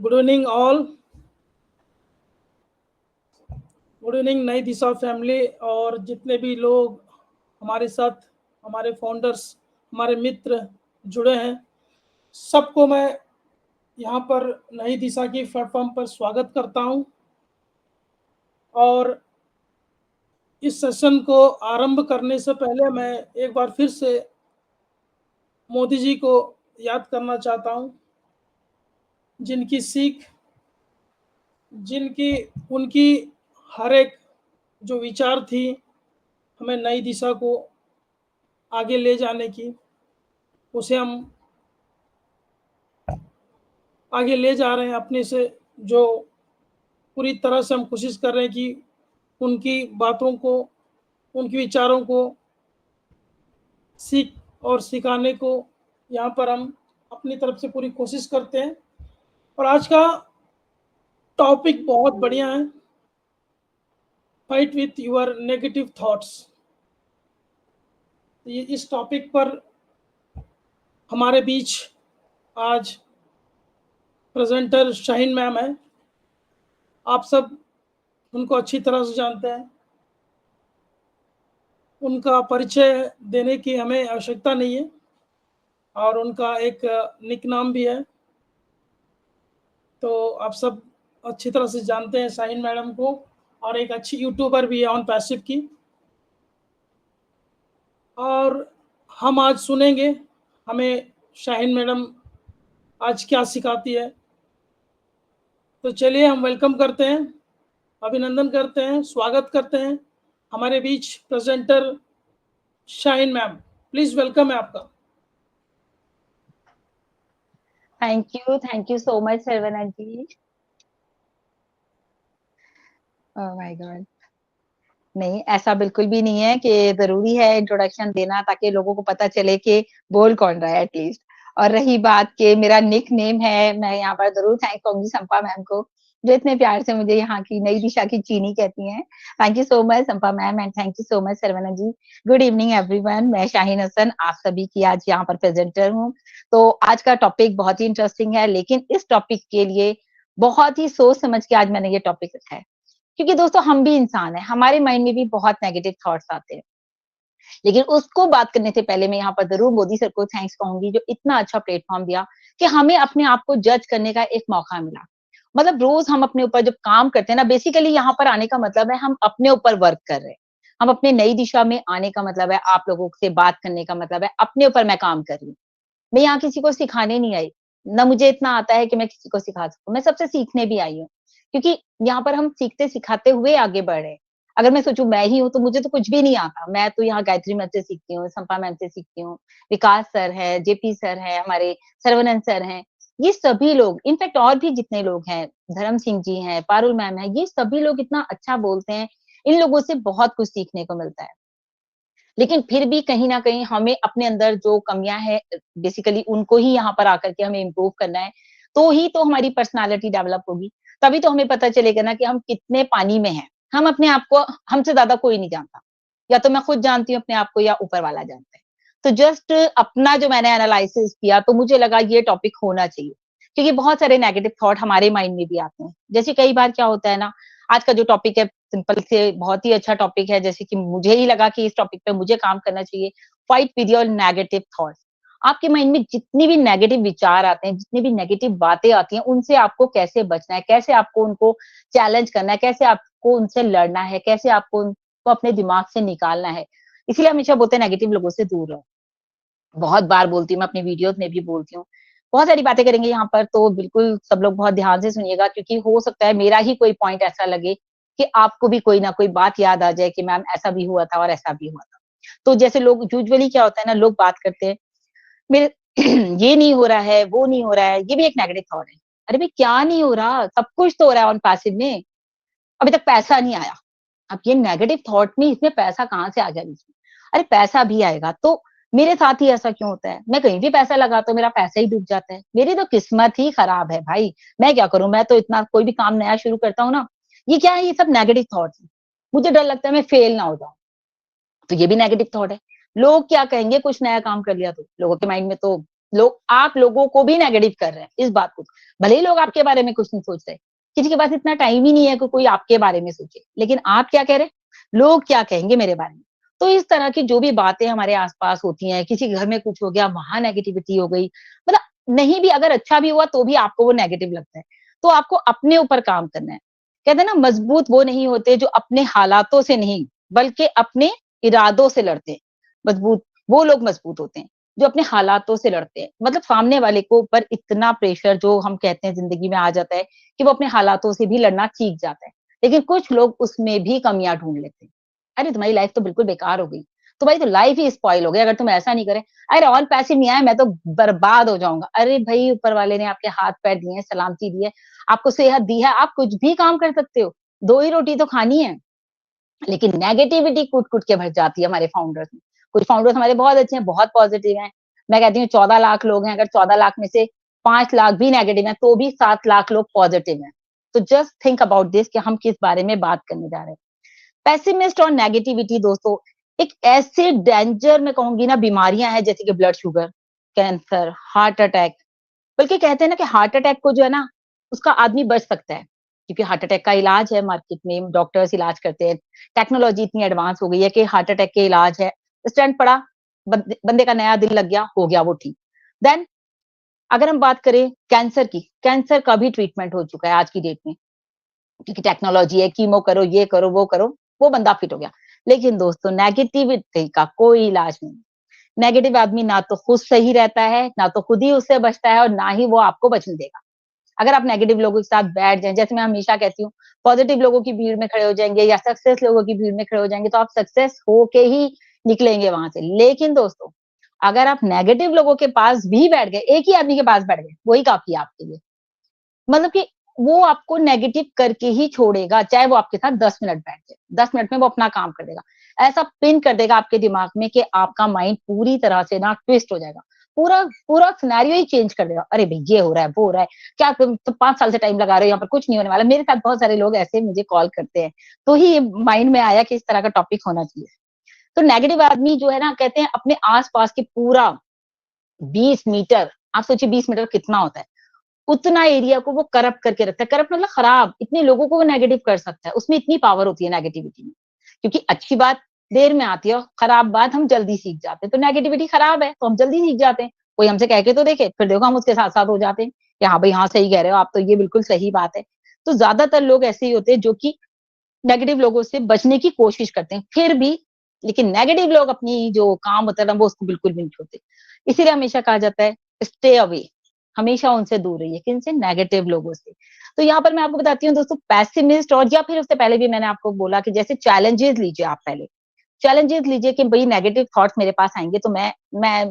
Good evening all. Good evening नई Disha family और जितने भी लोग हमारे साथ, हमारे फाउंडर्स, हमारे मित्र जुड़े हैं, सबको मैं यहाँ पर नई दिशा की प्लेटफॉर्म पर स्वागत करता हूँ। और इस सेशन को आरंभ करने से पहले मैं एक बार फिर से मोदी जी को याद करना चाहता हूँ, जिनकी सीख, उनकी हर एक जो विचार थी हमें नई दिशा को आगे ले जाने की, उसे हम आगे ले जा रहे हैं अपने से। जो पूरी तरह से हम कोशिश कर रहे हैं कि उनकी बातों को, उनके विचारों को सीख और सिखाने को यहाँ पर हम अपनी तरफ से पूरी कोशिश करते हैं। और आज का टॉपिक बहुत बढ़िया है, fight with your negative thoughts. इस टॉपिक पर हमारे बीच आज प्रेजेंटर शाहीन मैम है। आप सब उनको अच्छी तरह से जानते हैं, उनका परिचय देने की हमें आवश्यकता नहीं है। और उनका एक निक नाम भी है, तो आप सब अच्छी तरह से जानते हैं शाहीन मैडम को। और एक अच्छी यूट्यूबर भी है ऑन पैसिव की। और हम आज सुनेंगे हमें शाहीन मैडम आज क्या सिखाती है। तो चलिए हम वेलकम करते हैं, अभिनंदन करते हैं, स्वागत करते हैं हमारे बीच presenter Shaheen ma'am. Please welcome है आपका। Thank you so much Saravana ji. Oh my God, नहीं ऐसा बिल्कुल भी नहीं है कि जरूरी है इंट्रोडक्शन देना ताकि लोगों को पता चले कि बोल कौन रहा है एटलीस्ट। और रही बात कि मेरा निक नेम है, मैं यहाँ पर जरूर थैंक करूंगी संपा मैम को, जो इतने प्यार से मुझे यहाँ की नई दिशा की चीनी कहती हैं। Thank you so much Sampa ma'am and thank you so much Saravana ji. Good evening everyone, मैं शाहीन हसन आप सभी की आज यहाँ पर प्रेजेंटर हूँ। तो आज का टॉपिक बहुत ही इंटरेस्टिंग है, लेकिन इस टॉपिक के लिए बहुत ही सोच समझ के आज मैंने ये टॉपिक रखा है, क्योंकि दोस्तों हम भी इंसान हैं, हमारे माइंड में भी बहुत नेगेटिव थॉट्स आते हैं। लेकिन उसको बात करने से पहले मैं यहाँ पर जरूर मोदी सर को थैंक्स कहूंगी, जो इतना अच्छा प्लेटफॉर्म दिया कि हमें अपने आप को जज करने का एक मौका मिला। मतलब रोज हम अपने ऊपर जब काम करते हैं ना, बेसिकली यहाँ पर आने का मतलब है हम अपने ऊपर वर्क कर रहे हैं। हम अपने नई दिशा में आने का मतलब है, आप लोगों से बात करने का मतलब है अपने ऊपर मैं काम कर रही हूँ। मैं यहाँ किसी को सिखाने नहीं आई, ना मुझे इतना आता है कि मैं किसी को सिखा सकूं, मैं सबसे सीखने भी आई हूँ। क्योंकि यहाँ पर हम सीखते सिखाते हुए आगे बढ़े। अगर मैं सोचूं मैं ही हूँ तो मुझे तो कुछ भी नहीं आता। मैं तो यहाँ गायत्री मैम से सीखती हूँ, संपा मैम से सीखती हूँ, विकास सर है, जेपी सर है, हमारे सर्वनंद सर हैं, ये सभी लोग, इनफैक्ट और भी जितने लोग हैं, धर्म सिंह जी हैं, पारुल मैम है, ये सभी लोग इतना अच्छा बोलते हैं। इन लोगों से बहुत कुछ सीखने को मिलता है। लेकिन फिर भी कहीं ना कहीं हमें अपने अंदर जो कमियां हैं, बेसिकली उनको ही यहाँ पर आकर के हमें इम्प्रूव करना है। तो ही तो हमारी पर्सनालिटी डेवलप होगी, तभी तो हमें पता चलेगा ना कि हम कितने पानी में हैं। हम अपने आप को, हमसे ज्यादा कोई नहीं जानता, या तो मैं खुद जानती हूँ अपने आप को या ऊपर वाला जानता है। तो जस्ट अपना जो मैंने एनालिसिस किया तो मुझे लगा ये टॉपिक होना चाहिए, क्योंकि बहुत सारे नेगेटिव थॉट हमारे माइंड में भी आते हैं। जैसे कई बार क्या होता है ना, आज का जो टॉपिक है सिंपल से बहुत ही अच्छा टॉपिक है, जैसे कि मुझे ही लगा कि इस टॉपिक पे मुझे काम करना चाहिए। Fight with your negative thoughts. आपके माइंड में जितनी भी नेगेटिव विचार आते हैं, जितनी भी नेगेटिव बातें आती हैं, उनसे आपको कैसे बचना है, कैसे आपको उनको चैलेंज करना है, कैसे आपको उनसे लड़ना है, कैसे आपको उनको अपने दिमाग से निकालना है। इसलिए हमेशा बोलते हैं नेगेटिव लोगों से दूर रहो। बहुत बार बोलती हूँ, मैं अपनी वीडियोस में भी बोलती हूँ। बहुत सारी बातें करेंगे यहाँ पर, तो बिल्कुल सब लोग बहुत ध्यान से सुनिएगा, क्योंकि हो सकता है मेरा ही कोई पॉइंट ऐसा लगे कि आपको भी कोई ना कोई बात याद आ जाए कि मैम ऐसा भी हुआ था और ऐसा भी हुआ था। तो जैसे लोग यूजुअली क्या होता है ना, लोग बात करते हैं मेरे ये नहीं हो रहा है, वो नहीं हो रहा है, ये भी एक नेगेटिव थॉट है। अरे भाई क्या नहीं हो रहा, सब कुछ तो हो रहा है ऑन पैसिव में, अभी तक पैसा नहीं आया। अब ये नेगेटिव थॉट में इसमें पैसा कहाँ से आ गया बीच में? अरे पैसा भी आएगा। तो मेरे साथ ही ऐसा क्यों होता है, मैं कहीं भी पैसा लगाता हूँ मेरा पैसा ही डूब जाता है। मेरी तो किस्मत ही खराब है भाई, मैं क्या करूं। मैं तो इतना कोई भी काम नया शुरू करता हूँ ना, ये क्या है, ये सब नेगेटिव थॉट्स है। मुझे डर लगता है मैं फेल ना हो जाऊं, तो ये भी नेगेटिव थॉट है। लोग क्या कहेंगे, कुछ नया काम कर लिया तो लोगों के माइंड में तो लोग आप लोगों को भी नेगेटिव कर रहे हैं इस बात को। भले ही लोग आपके बारे में कुछ नहीं सोच रहे, किसी के पास इतना टाइम ही नहीं है कि कोई आपके बारे में सोचे, लेकिन आप क्या कह रहे हैं, लोग क्या कहेंगे मेरे बारे में। तो इस तरह की जो भी बातें हमारे आसपास होती हैं, किसी के घर में कुछ हो गया, वहां नेगेटिविटी हो गई, मतलब नहीं भी, अगर अच्छा भी हुआ तो भी आपको वो नेगेटिव लगता है। तो आपको अपने ऊपर काम करना है। कहते हैं ना, मजबूत वो नहीं होते जो अपने हालातों से नहीं, बल्कि अपने इरादों से लड़ते हैं। मजबूत वो लोग मजबूत होते हैं जो अपने हालातों से लड़ते हैं। मतलब सामने वाले को ऊपर इतना प्रेशर जो हम कहते हैं जिंदगी में आ जाता है कि वो अपने हालातों से भी लड़ना सीख जाता है। लेकिन कुछ लोग उसमें भी कमियां ढूंढ लेते हैं। अरे तुम्हारी लाइफ तो बिल्कुल बेकार हो गई, तुम्हारी तो लाइफ ही स्पॉइल हो गई अगर तुम ऐसा नहीं करे। अरे और पैसे नहीं आए, मैं तो बर्बाद हो जाऊंगा। अरे भाई, ऊपर वाले ने आपके हाथ पैर दिए हैं, सलामती दी है, आपको सेहत दी है, आप कुछ भी काम कर सकते हो, 2 ही रोटी तो खानी है। लेकिन नेगेटिविटी कूट-कूट के भर जाती है हमारे फाउंडर्स में। कुछ फाउंडर्स हमारे बहुत अच्छे हैं, बहुत पॉजिटिव हैं। मैं कहती हूँ 14 लाख लोग हैं, अगर 14 लाख में से 5 लाख भी नेगेटिव हैं, तो भी 7 लाख लोग पॉजिटिव हैं। तो जस्ट थिंक अबाउट दिस कि हम किस बारे में बात करने जा रहे हैं। पेसिमिस्ट और नेगेटिविटी दोस्तों एक ऐसे डेंजर मैं कहूँगी ना बीमारियाँ हैं, जैसे कि blood sugar, cancer, heart attack. बल्कि कहते हैं ना कि हार्ट अटैक को जो है ना, उसका आदमी बच सकता है, क्योंकि हार्ट अटैक का इलाज है, मार्केट में डॉक्टर्स इलाज करते हैं। टेक्नोलॉजी इतनी एडवांस हो गई है कि हार्ट अटैक के इलाज है। स्टेंट पड़ा, बंदे का नया दिल लग गया, हो गया वो ठीक। देन अगर हम बात करें कैंसर की, कैंसर का भी ट्रीटमेंट हो चुका है आज की डेट में, क्योंकि टेक्नोलॉजी है, कीमो करो, ये करो, वो बंदा फिट हो गया। लेकिन दोस्तों नेगेटिविटी का कोई इलाज नहीं। नेगेटिव आदमी ना तो खुद सही रहता है, ना तो खुद ही उससे बचता है, और ना ही वो आपको बचने देगा। अगर आप नेगेटिव लोगों के साथ बैठ जाएँ, जैसे मैं हमेशा कहती हूँ, पॉजिटिव लोगों की भीड़ में खड़े हो जाएँगे या सक्सेस लोगों की भीड़ में खड़े हो जाएँगे, तो आप सक्सेस होके ही निकलेंगे वहाँ से। लेकिन दोस्तों, अगर आप नेगेटिव लोगों के पास भी बैठ गए, एक ही आदमी के पास बैठ गए, वही काफ़ी है आपके लिए। मतलब कि वो आपको नेगेटिव करके ही छोड़ेगा, चाहे वो आपके साथ 10 मिनट बैठ जाए। 10 मिनट में वो अपना काम कर देगा। ऐसा पिन कर देगा आपके दिमाग में कि आपका माइंड पूरी तरह से ना ट्विस्ट हो जाएगा। पूरा पूरा सिनेरियो ही चेंज कर देगा। अरे भई, ये हो रहा है, वो हो रहा है। क्या तुम 5 साल से टाइम लगा रहे हो, यहाँ पर कुछ नहीं होने वाला। मेरे साथ बहुत सारे लोग ऐसे मुझे कॉल करते हैं। तो ही ये माइंड में आया कि इस तरह का टॉपिक होना चाहिए। तो नेगेटिव आदमी जो है ना, कहते हैं अपने आस-पास के पूरा 20 मीटर, आप सोचिए 20 मीटर कितना होता है? उतना एरिया को वो करप्ट करके रखता है। करप्ट मतलब खराब, इतने लोगों को वो नेगेटिव कर सकता है। उसमें इतनी पावर होती है नेगेटिविटी में। क्योंकि अच्छी बात देर में आती है और खराब बात हम जल्दी सीख जाते हैं। तो नेगेटिविटी खराब है, तो हम जल्दी सीख जाते हैं। कोई हमसे कह के तो देखे, फिर देखो हम उसके साथ-साथ हो जाते हैं कि हाँ भाई, हाँ सही कह रहे हो आप, तो ये बिल्कुल सही बात है। तो ज़्यादातर लोग ऐसे ही होते हैं जो कि नेगेटिव लोगों से बचने की कोशिश करते हैं, फिर भी। लेकिन नेगेटिव लोग अपनी जो काम होता है ना, वो उसको बिल्कुल भी नहीं छोड़ते। इसीलिए हमेशा कहा जाता है, स्टे अवे, हमेशा उनसे दूर रहिए। किनसे? नेगेटिव लोगों से। तो यहाँ पर मैं आपको बताती हूँ दोस्तों, पेसिमिस्ट और या फिर उससे पहले भी मैंने आपको बोला कि जैसे चैलेंजेस लीजिए आप पहले। चैलेंजेस लीजिए कि भई नेगेटिव थॉट्स मेरे पास आएँगे तो मैं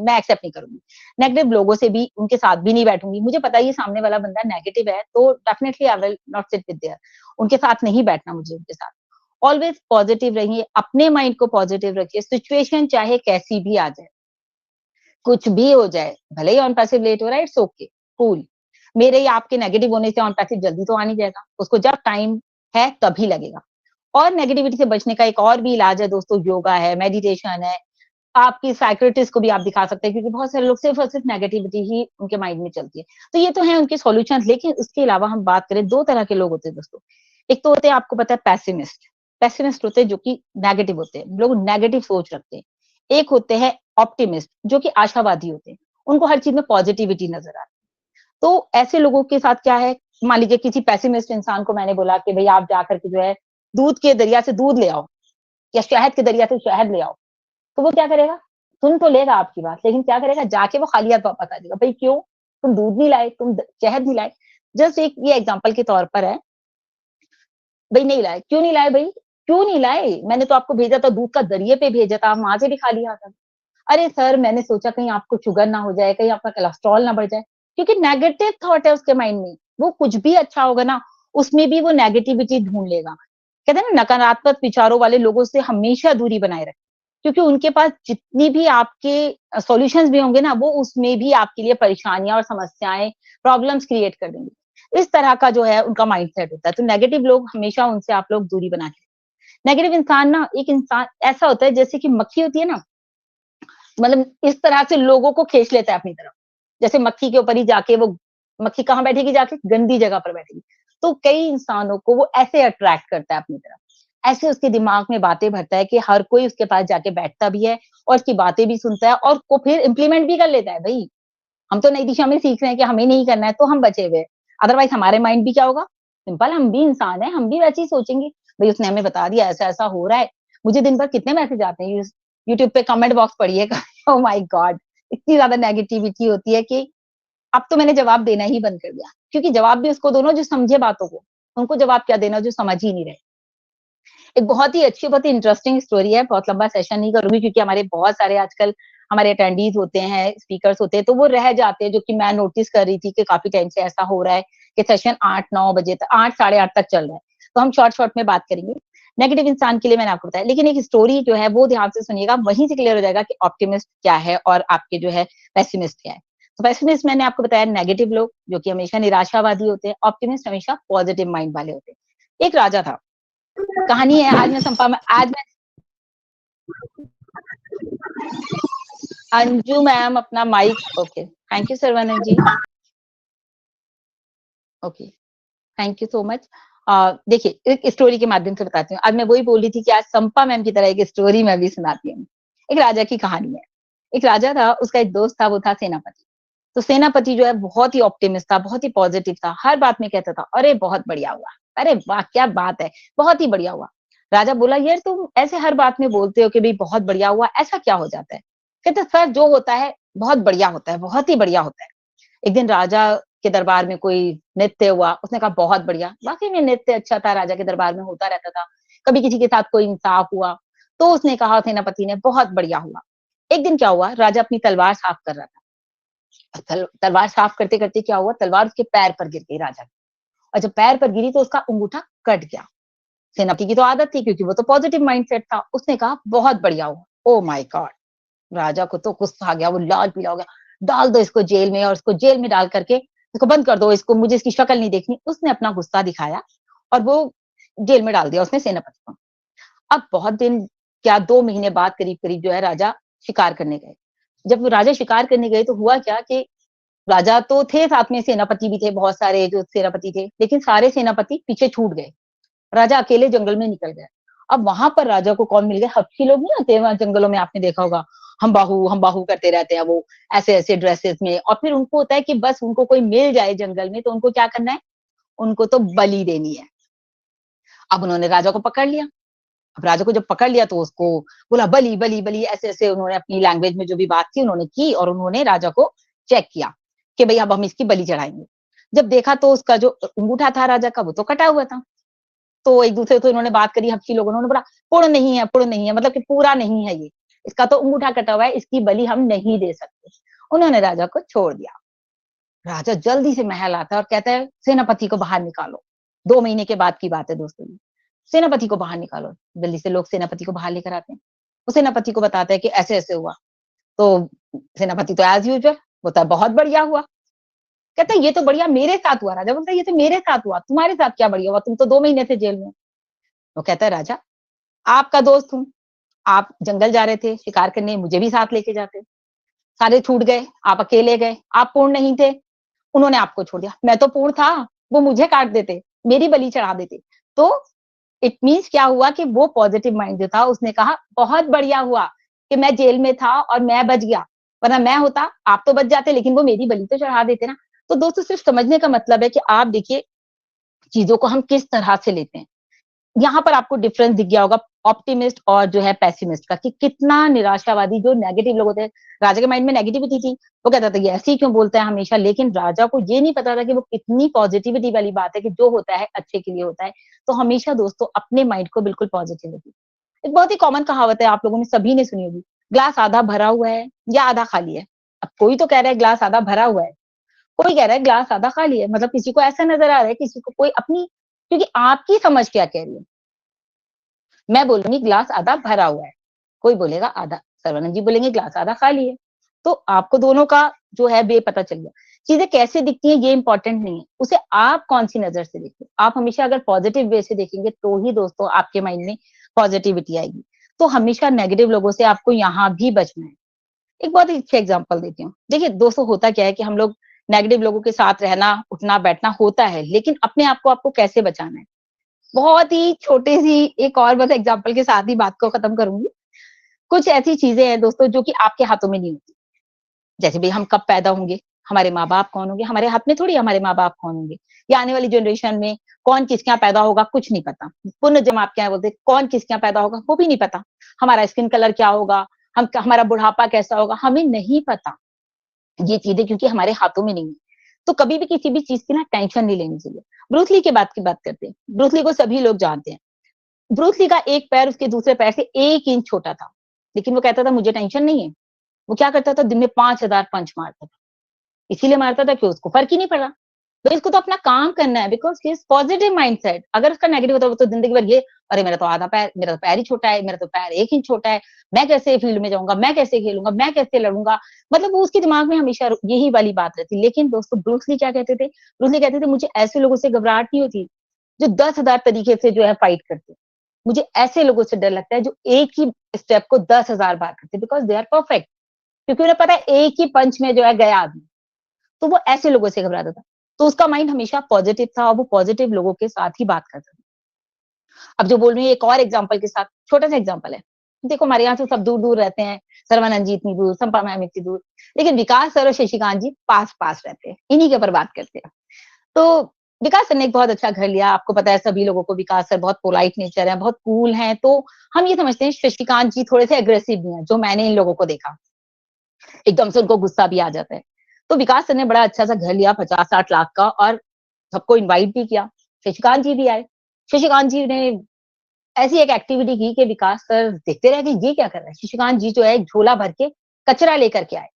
एक्सेप्ट नहीं करूँगी। नेगेटिव लोगों से भी, उनके साथ भी नहीं बैठूँगी। मुझे पता है ये सामने वाला बंदा नेगेटिव है, तो definitely I will not sit with their. उनके साथ नहीं बैठना मुझे उनके साथ। ऑलवेज़ पॉजिटिव रहिए, अपने माइंड को पॉजिटिव रखिए, सिचुएशन चाहे कैसी भी आ जाए, कुछ भी हो जाए, भले ही ऑन पैसिव लेट हो रहा है, इट्स ओके, कूल। मेरे या आपके नेगेटिव होने से ऑन पैसिव जल्दी तो आ नहीं जाएगा, उसको जब टाइम है तभी लगेगा। और नेगेटिविटी से बचने का एक और भी इलाज है दोस्तों, योगा है, मेडिटेशन है। आपकी साइकियाट्रिस्ट को भी आप दिखा सकते हैं, क्योंकि बहुत सारे लोग सिर्फ और सिर्फ नेगेटिविटी ही उनके माइंड में चलती है। तो ये तो है उनके सॉल्यूशंस, लेकिन उसके अलावा हम बात करें, 2 तरह के लोग होते हैं दोस्तों। एक तो होते हैं, आपको पता है, पेसिमिस्ट। पेसिमिस्ट होते हैं जो कि नेगेटिव होते हैं, लोग नेगेटिव सोच रखते हैं। एक होते हैं ऑप्टिमिस्ट, जो कि आशावादी होते हैं, उनको हर चीज़ में पॉजिटिविटी नज़र आती है। तो ऐसे लोगों के साथ क्या है, मान लीजिए किसी पेसिमिस्ट इंसान को मैंने बोला कि भई आप जाकर के जो है दूध के दरिया से दूध ले आओ, या शहद के दरिया से शहद ले आओ। तो वो क्या करेगा? सुन तो लेगा आपकी बात, लेकिन क्या करेगा, जाके वो खाली हाथ वापस आ जाएगा। भई क्यों? तुम दूध नहीं लाए, तुम द शहद नहीं लाए। जस्ट एक ये एग्ज़ाम्पल के तौर पर है, भई नहीं लाए, क्यों नहीं लाए भई? क्यों नहीं लाए? मैंने तो आपको भेजा था, दूध का दरिये पे भेजा था, आप वहाँ से भी खाली हाथ आ गए। अरे सर, मैंने सोचा कहीं आपको शुगर ना हो जाए, कहीं आपका कोलेस्ट्रॉल ना बढ़ जाए, क्योंकि नेगेटिव थॉट है उसके माइंड में। वो कुछ भी अच्छा होगा ना, उसमें भी वो नेगेटिविटी ढूँढ लेगा। कहते हैं ना, नकारात्मक विचारों वाले लोगों से हमेशा दूरी बनाए रखें, क्योंकि उनके पास जितनी भी आपके सॉल्यूशंस भी होंगे ना, वो उसमें भी आपके लिए परेशानियाँ और समस्याएँ, प्रॉब्लम्स क्रिएट कर देंगे। इस तरह का जो है उनका माइंडसेट होता है। तो नेगेटिव लोग हमेशा, उनसे आप लोग दूरी बना के, नेगेटिव इंसान ना, एक इंसान ऐसा होता है जैसे कि मक्खी होती है ना, मतलब इस तरह से लोगों को खींच लेता है अपनी तरफ। जैसे मक्खी के ऊपर ही जाके वो मक्खी कहाँ बैठेगी जाके? गंदी जगह पर बैठेगी। तो कई इंसानों को वो ऐसे अट्रैक्ट करता है अपनी तरफ। ऐसे उसके दिमाग में बातें भरता है कि हर कोई उसके पास जाके बैठता भी है और उसकी बातें भी सुनता है और को फिर इम्प्लीमेंट भी कर लेता है भई। हम तो नई दिशा में सीख रहे हैं कि हमें नहीं करना है तो हम बचे हुए हैं। अदरवाइज़ हमारे माइंड भी क्या होगा? सिंपल, हम भी इंसान हैं, हम भी वैसे ही सोचेंगे। भई उसने हमें बता दिया ऐसा-ऐसा हो रहा है। मुझे दिन भर कितने मैसेज आते हैं यूट्यूब पे कमेंट बॉक्स पढ़िए ओह माय गॉड! इतनी ज़्यादा नेगेटिविटी होती है कि अब तो मैंने जवाब देना ही बंद कर दिया। क्योंकि जवाब भी उसको दो ना जो समझे बातों को। उनको जवाब क्या देना जो समझ ही नहीं रहे। एक बहुत ही अच्छी, बहुत ही इंटरेस्टिंग स्टोरी है, बहुत लंबा सेशन नहीं करूँगी क्योंकि हमारे बहुत सारे आजकल हमारे अटेंडीज़ होते हैं, स्पीकर्स होते हैं, तो वो रह जाते हैं, जो कि मैं नोटिस कर रही थी कि काफ़ी टाइम से ऐसा हो रहा है कि सेशन 8-9 बजे तक 8 साढ़े 8 तक चल रहा है। तो हम शॉर्ट-शॉर्ट में बात करेंगे। नेगेटिव इंसान के लिए मैंने आपको बताया, लेकिन एक स्टोरी जो है वो ध्यान से सुनिएगा, वहीं से क्लियर हो जाएगा कि ऑप्टिमिस्ट क्या है और आपके जो है पेसिमिस्ट क्या है। तो पेसिमिस्ट मैंने आपको बताया नेगेटिव लोग, जो कि हमेशा निराशावादी होते हैं, ऑप्टिमिस्ट हमेशा पॉजिटिव माइंड वाले होते हैं। एक राजा था, कहानी है आज मैं अंजू मैम अपना mike okay, thank you Saravanan ji, okay, thank you so much. देखिए एक स्टोरी के माध्यम से बताती हूँ। आज मैं वही बोल रही थी कि आज संपा मैम की तरह एक स्टोरी मैं भी सुनाती हूँ। एक राजा की कहानी है। एक राजा था, उसका एक दोस्त था, वो था सेनापति। तो सेनापति जो है बहुत ही ऑप्टिमिस्ट था, बहुत ही पॉजिटिव था, हर बात में कहता था, "अरे! बहुत बढ़िया हुआ। अरे वाह! क्या बात है, बहुत ही बढ़िया हुआ।" राजा बोला, "यार तुम ऐसे हर बात में बोलते हो कि भई बहुत बढ़िया हुआ, ऐसा क्या हो जाता है?" कहते, "सर जो होता है, बहुत बढ़िया होता है, बहुत ही बढ़िया होता है।" एक दिन राजा के दरबार में कोई नृत्य हुआ, उसने कहा बहुत बढ़िया, वाक़ई में नृत्य अच्छा था, राजा के दरबार में होता रहता था। कभी किसी के साथ कोई इंसाफ हुआ, तो उसने कहा सेनापति ने बहुत बढ़िया हुआ। एक दिन क्या हुआ, राजा अपनी तलवार साफ कर रहा था। तलवार साफ करते-करते क्या हुआ, तलवार उसके पैर पर गिर गई राजा की और जब पैर पर गिरी तो उसका अंगूठा कट गया। सेनापति की तो आदत थी क्योंकि वो तो पॉजिटिव माइंडसेट था, उसने कहा बहुत बढ़िया हुआ। ओह माय गॉड! राजा को तो गुस्सा आ गया, वो लाल-पीला हो गया, डाल दो इसको जेल में और इसको जेल में डाल करके इसको बंद कर दो, इसको मुझे इसकी शक्ल नहीं देखनी। उसने अपना गुस्सा दिखाया और वो जेल में डाल दिया उसने सेनापति को। अब बहुत दिन क्या 2 महीने बाद करीब-करीब जो है राजा शिकार करने गए। जब वो राजा शिकार करने गए तो हुआ क्या कि राजा तो थे साथ में सेनापति भी थे, बहुत सारे जो सेनापति थे, लेकिन सारे सेनापति पीछे छूट गए। राजा अकेले जंगल में निकल गया। अब वहाँ पर राजा को कौन मिल गए, हबशी लोग नहीं होते वहाँ जंगलों में आपने देखा होगा, हम बाहू करते रहते हैं वो, ऐसे-ऐसे ड्रेसेस में और फिर उनको होता है कि बस उनको कोई मिल जाए जंगल में तो उनको क्या करना है, उनको तो बलि देनी है। अब उन्होंने राजा को पकड़ लिया। अब राजा को जब पकड़ लिया तो उसको बोला बलि, बलि, बलि ऐसे-ऐसे उन्होंने अपनी लैंग्वेज में जो भी बात थी उन्होंने की और उन्होंने राजा को चेक किया कि भई अब हम इसकी बलि चढ़ाएँगे। जब देखा तो उसका जो अंगूठा था राजा का वो तो कटा हुआ था। तो एक-दूसरे से उन्होंने बात करी हबशी लोगों ने, उन्होंने बोला पूर्ण नहीं है मतलब कि पूरा नहीं है ये। इसका तो अंगूठा कटा हुआ है, इसकी बलि हम नहीं दे सकते। उन्होंने राजा को छोड़ दिया। राजा जल्दी से महल आता है और कहता है सेनापति को बाहर निकालो। 2 महीने के बाद की बात है दोस्तों ये। सेनापति को बाहर निकालो। जल्दी से लोग सेनापति को बाहर लेकर आते हैं। वो सेनापति को बताता है कि ऐसे-ऐसे हुआ। तो सेनापति तो एज़ यूजुअल बोलता है बहुत बढ़िया हुआ। कहता है ये तो बढ़िया मेरे साथ हुआ। राजा बोलता है ये तो मेरे साथ हुआ, तुम्हारे साथ क्या बढ़िया हुआ? तुम तो 2 महीने से जेल में हो। वो कहता है राजा आपका दोस्त हूँ, आप जंगल जा रहे थे शिकार करने, मुझे भी साथ लेके जाते। सारे छूट गए, आप अकेले गए, आप पूर्ण नहीं थे, उन्होंने आपको छोड़ दिया। मैं तो पूर्ण था, वो मुझे काट देते, मेरी बलि चढ़ा देते। तो इट मीन्स क्या हुआ कि वो पॉजिटिव माइंड जो था उसने कहा बहुत बढ़िया हुआ कि मैं जेल में था और मैं बच गया, वरना मैं होता, आप तो बच जाते लेकिन वो मेरी बलि तो चढ़ा देते ना। तो दोस्तों सिर्फ समझने का मतलब है कि आप देखिए चीज़ों को हम किस तरह से लेते हैं। यहाँ पर आपको डिफरेंस दिख गया होगा ऑप्टिमिस्ट और जो है पेसिमिस्ट का कि कितना निराशावादी जो नेगेटिव लोग होते हैं। राजा के माइंड में नेगेटिविटी थी, वो कहता था ये ऐसे ही क्यों बोलता है हमेशा, लेकिन राजा को ये नहीं पता था कि वो कितनी पॉजिटिविटी वाली बात है कि जो होता है अच्छे के लिए होता है। तो हमेशा दोस्तों अपने माइंड को बिल्कुल पॉजिटिव रखिए। एक बहुत ही कॉमन कहावत है, आप लोगों ने सभी ने सुनी होगी, ग्लास आधा भरा हुआ है या आधा खाली है। अब कोई तो कह रहा है ग्लास आधा भरा हुआ है, कोई कह रहा है ग्लास आधा खाली है। मतलब किसी को ऐसा नजर आ रहा है, किसी को कोई अपनी, क्योंकि आपकी समझ क्या कह रही है। मैं बोलूँगी ग्लास आधा भरा हुआ है, कोई बोलेगा आधा, सर्वानंद जी बोलेंगे ग्लास आधा खाली है। तो आपको दोनों का जो है वे पता चल गया। चीज़ें कैसे दिखती हैं ये इम्पोर्टेंट नहीं है, उसे आप कौन-सी नज़र से देखते हो। आप हमेशा अगर पॉजिटिव वे से देखेंगे तो ही दोस्तों आपके माइंड में पॉजिटिविटी आएगी। तो हमेशा नेगेटिव लोगों से आपको यहाँ भी बचना है। एक बहुत ही अच्छे एग्जांपल देती हूँ। देखिए दोस्तों, होता क्या है कि हम लोग नेगेटिव लोगों के साथ रहना, उठना बैठना होता है, लेकिन अपने आप को आपको कैसे बचाना है। बहुत ही छोटी सी एक और बस एग्जांपल के साथ ही बात को खत्म करूंगी। कुछ ऐसी चीजें हैं दोस्तों जो कि आपके हाथों में नहीं होती। जैसे भी हम कब पैदा होंगे, हमारे माँ-बाप कौन होंगे, हमारे हाथ में थोड़ी हमारे माँ-बाप कौन होंगे, या आने वाली जनरेशन में कौन किसके यहाँ पैदा होगा, कुछ नहीं पता। पुनर्जन्म आप क्या बोलते हैं, कौन किसके यहाँ पैदा होगा, वो भी नहीं पता। हमारा स्किन कलर क्या होगा, हमारा बुढ़ापा कैसा होगा, हमें नहीं पता। ये चीजें क्योंकि हमारे हाथों में नहीं है। तो कभी भी किसी भी चीज की ना टेंशन नहीं लेनी चाहिए। ब्रूस ली की बात करते हैं। ब्रूस ली को सभी लोग जानते हैं। ब्रूस ली का एक पैर उसके दूसरे पैर से 1 इंच छोटा था, लेकिन वो कहता था मुझे टेंशन नहीं है। वो क्या करता था, दिन में 5000 पंच मारता था। इसीलिए मारता था कि उसको फर्क ही नहीं पड़ रहा। तो इसको तो अपना काम करना है, बिकॉज़ हिज पॉजिटिव माइंडसेट। अगर उसका नेगेटिव होता, वो तो जिंदगी भर ये, अरे मेरा तो पैर ही छोटा है, मेरा तो पैर 1 इंच छोटा है, मैं कैसे फील्ड में जाऊँगा, मैं कैसे खेलूँगा, मैं कैसे लड़ूँगा। मतलब वो उसके दिमाग में हमेशा यही वाली बात रहती। लेकिन दोस्तों ब्रूस ली क्या कहते थे? ब्रूस ली कहते थे मुझे ऐसे लोगों से घबराहट नहीं होती, जो 10,000 तरीके से जो है फाइट करते हैं। मुझे ऐसे लोगों से डर लगता है जो एक ही स्टेप को 10,000 बार करते हैं, बिकॉज़ दे आर परफेक्ट। क्योंकि उन्हें पता है एक ही पंच में जो है गया आदमी। तो वो ऐसे लोगों से घबराता था। तो उसका माइंड हमेशा पॉजिटिव था और वो पॉजिटिव लोगों के साथ ही बात करता था। अब जो बोल रही हूँ एक और एग्जांपल के साथ, छोटा-सा एग्जांपल है। देखो हमारे यहाँ से सब दूर-दूर रहते हैं, सर्वनंद जी इतनी दूर, संपा मैम इतनी दूर, लेकिन विकास सर और शशिकांत जी पास-पास रहते हैं। इन्हीं के ऊपर बात करते हैं। तो विकास सर ने एक बहुत अच्छा घर लिया। आपको पता है सभी लोगों को विकास सर बहुत पोलाइट नेचर है, बहुत कूल हैं। तो हम ये समझते हैं शशिकांत जी थोड़े से एग्रेसिव भी हैं, जो मैंने इन लोगों को देखा। एकदम से उनको गुस्सा भी आ जाता है। तो विकास सर ने बड़ा अच्छा-सा घर लिया 50-60 लाख का और सबको इनवाइट भी किया। शशिकांत जी भी आए। शशिकांत जी ने ऐसी एक एक्टिविटी की कि विकास सर देखते रह गए, ये क्या कर रहा है? शशिकांत जी जो है एक झोला भर के कचरा लेकर के आए।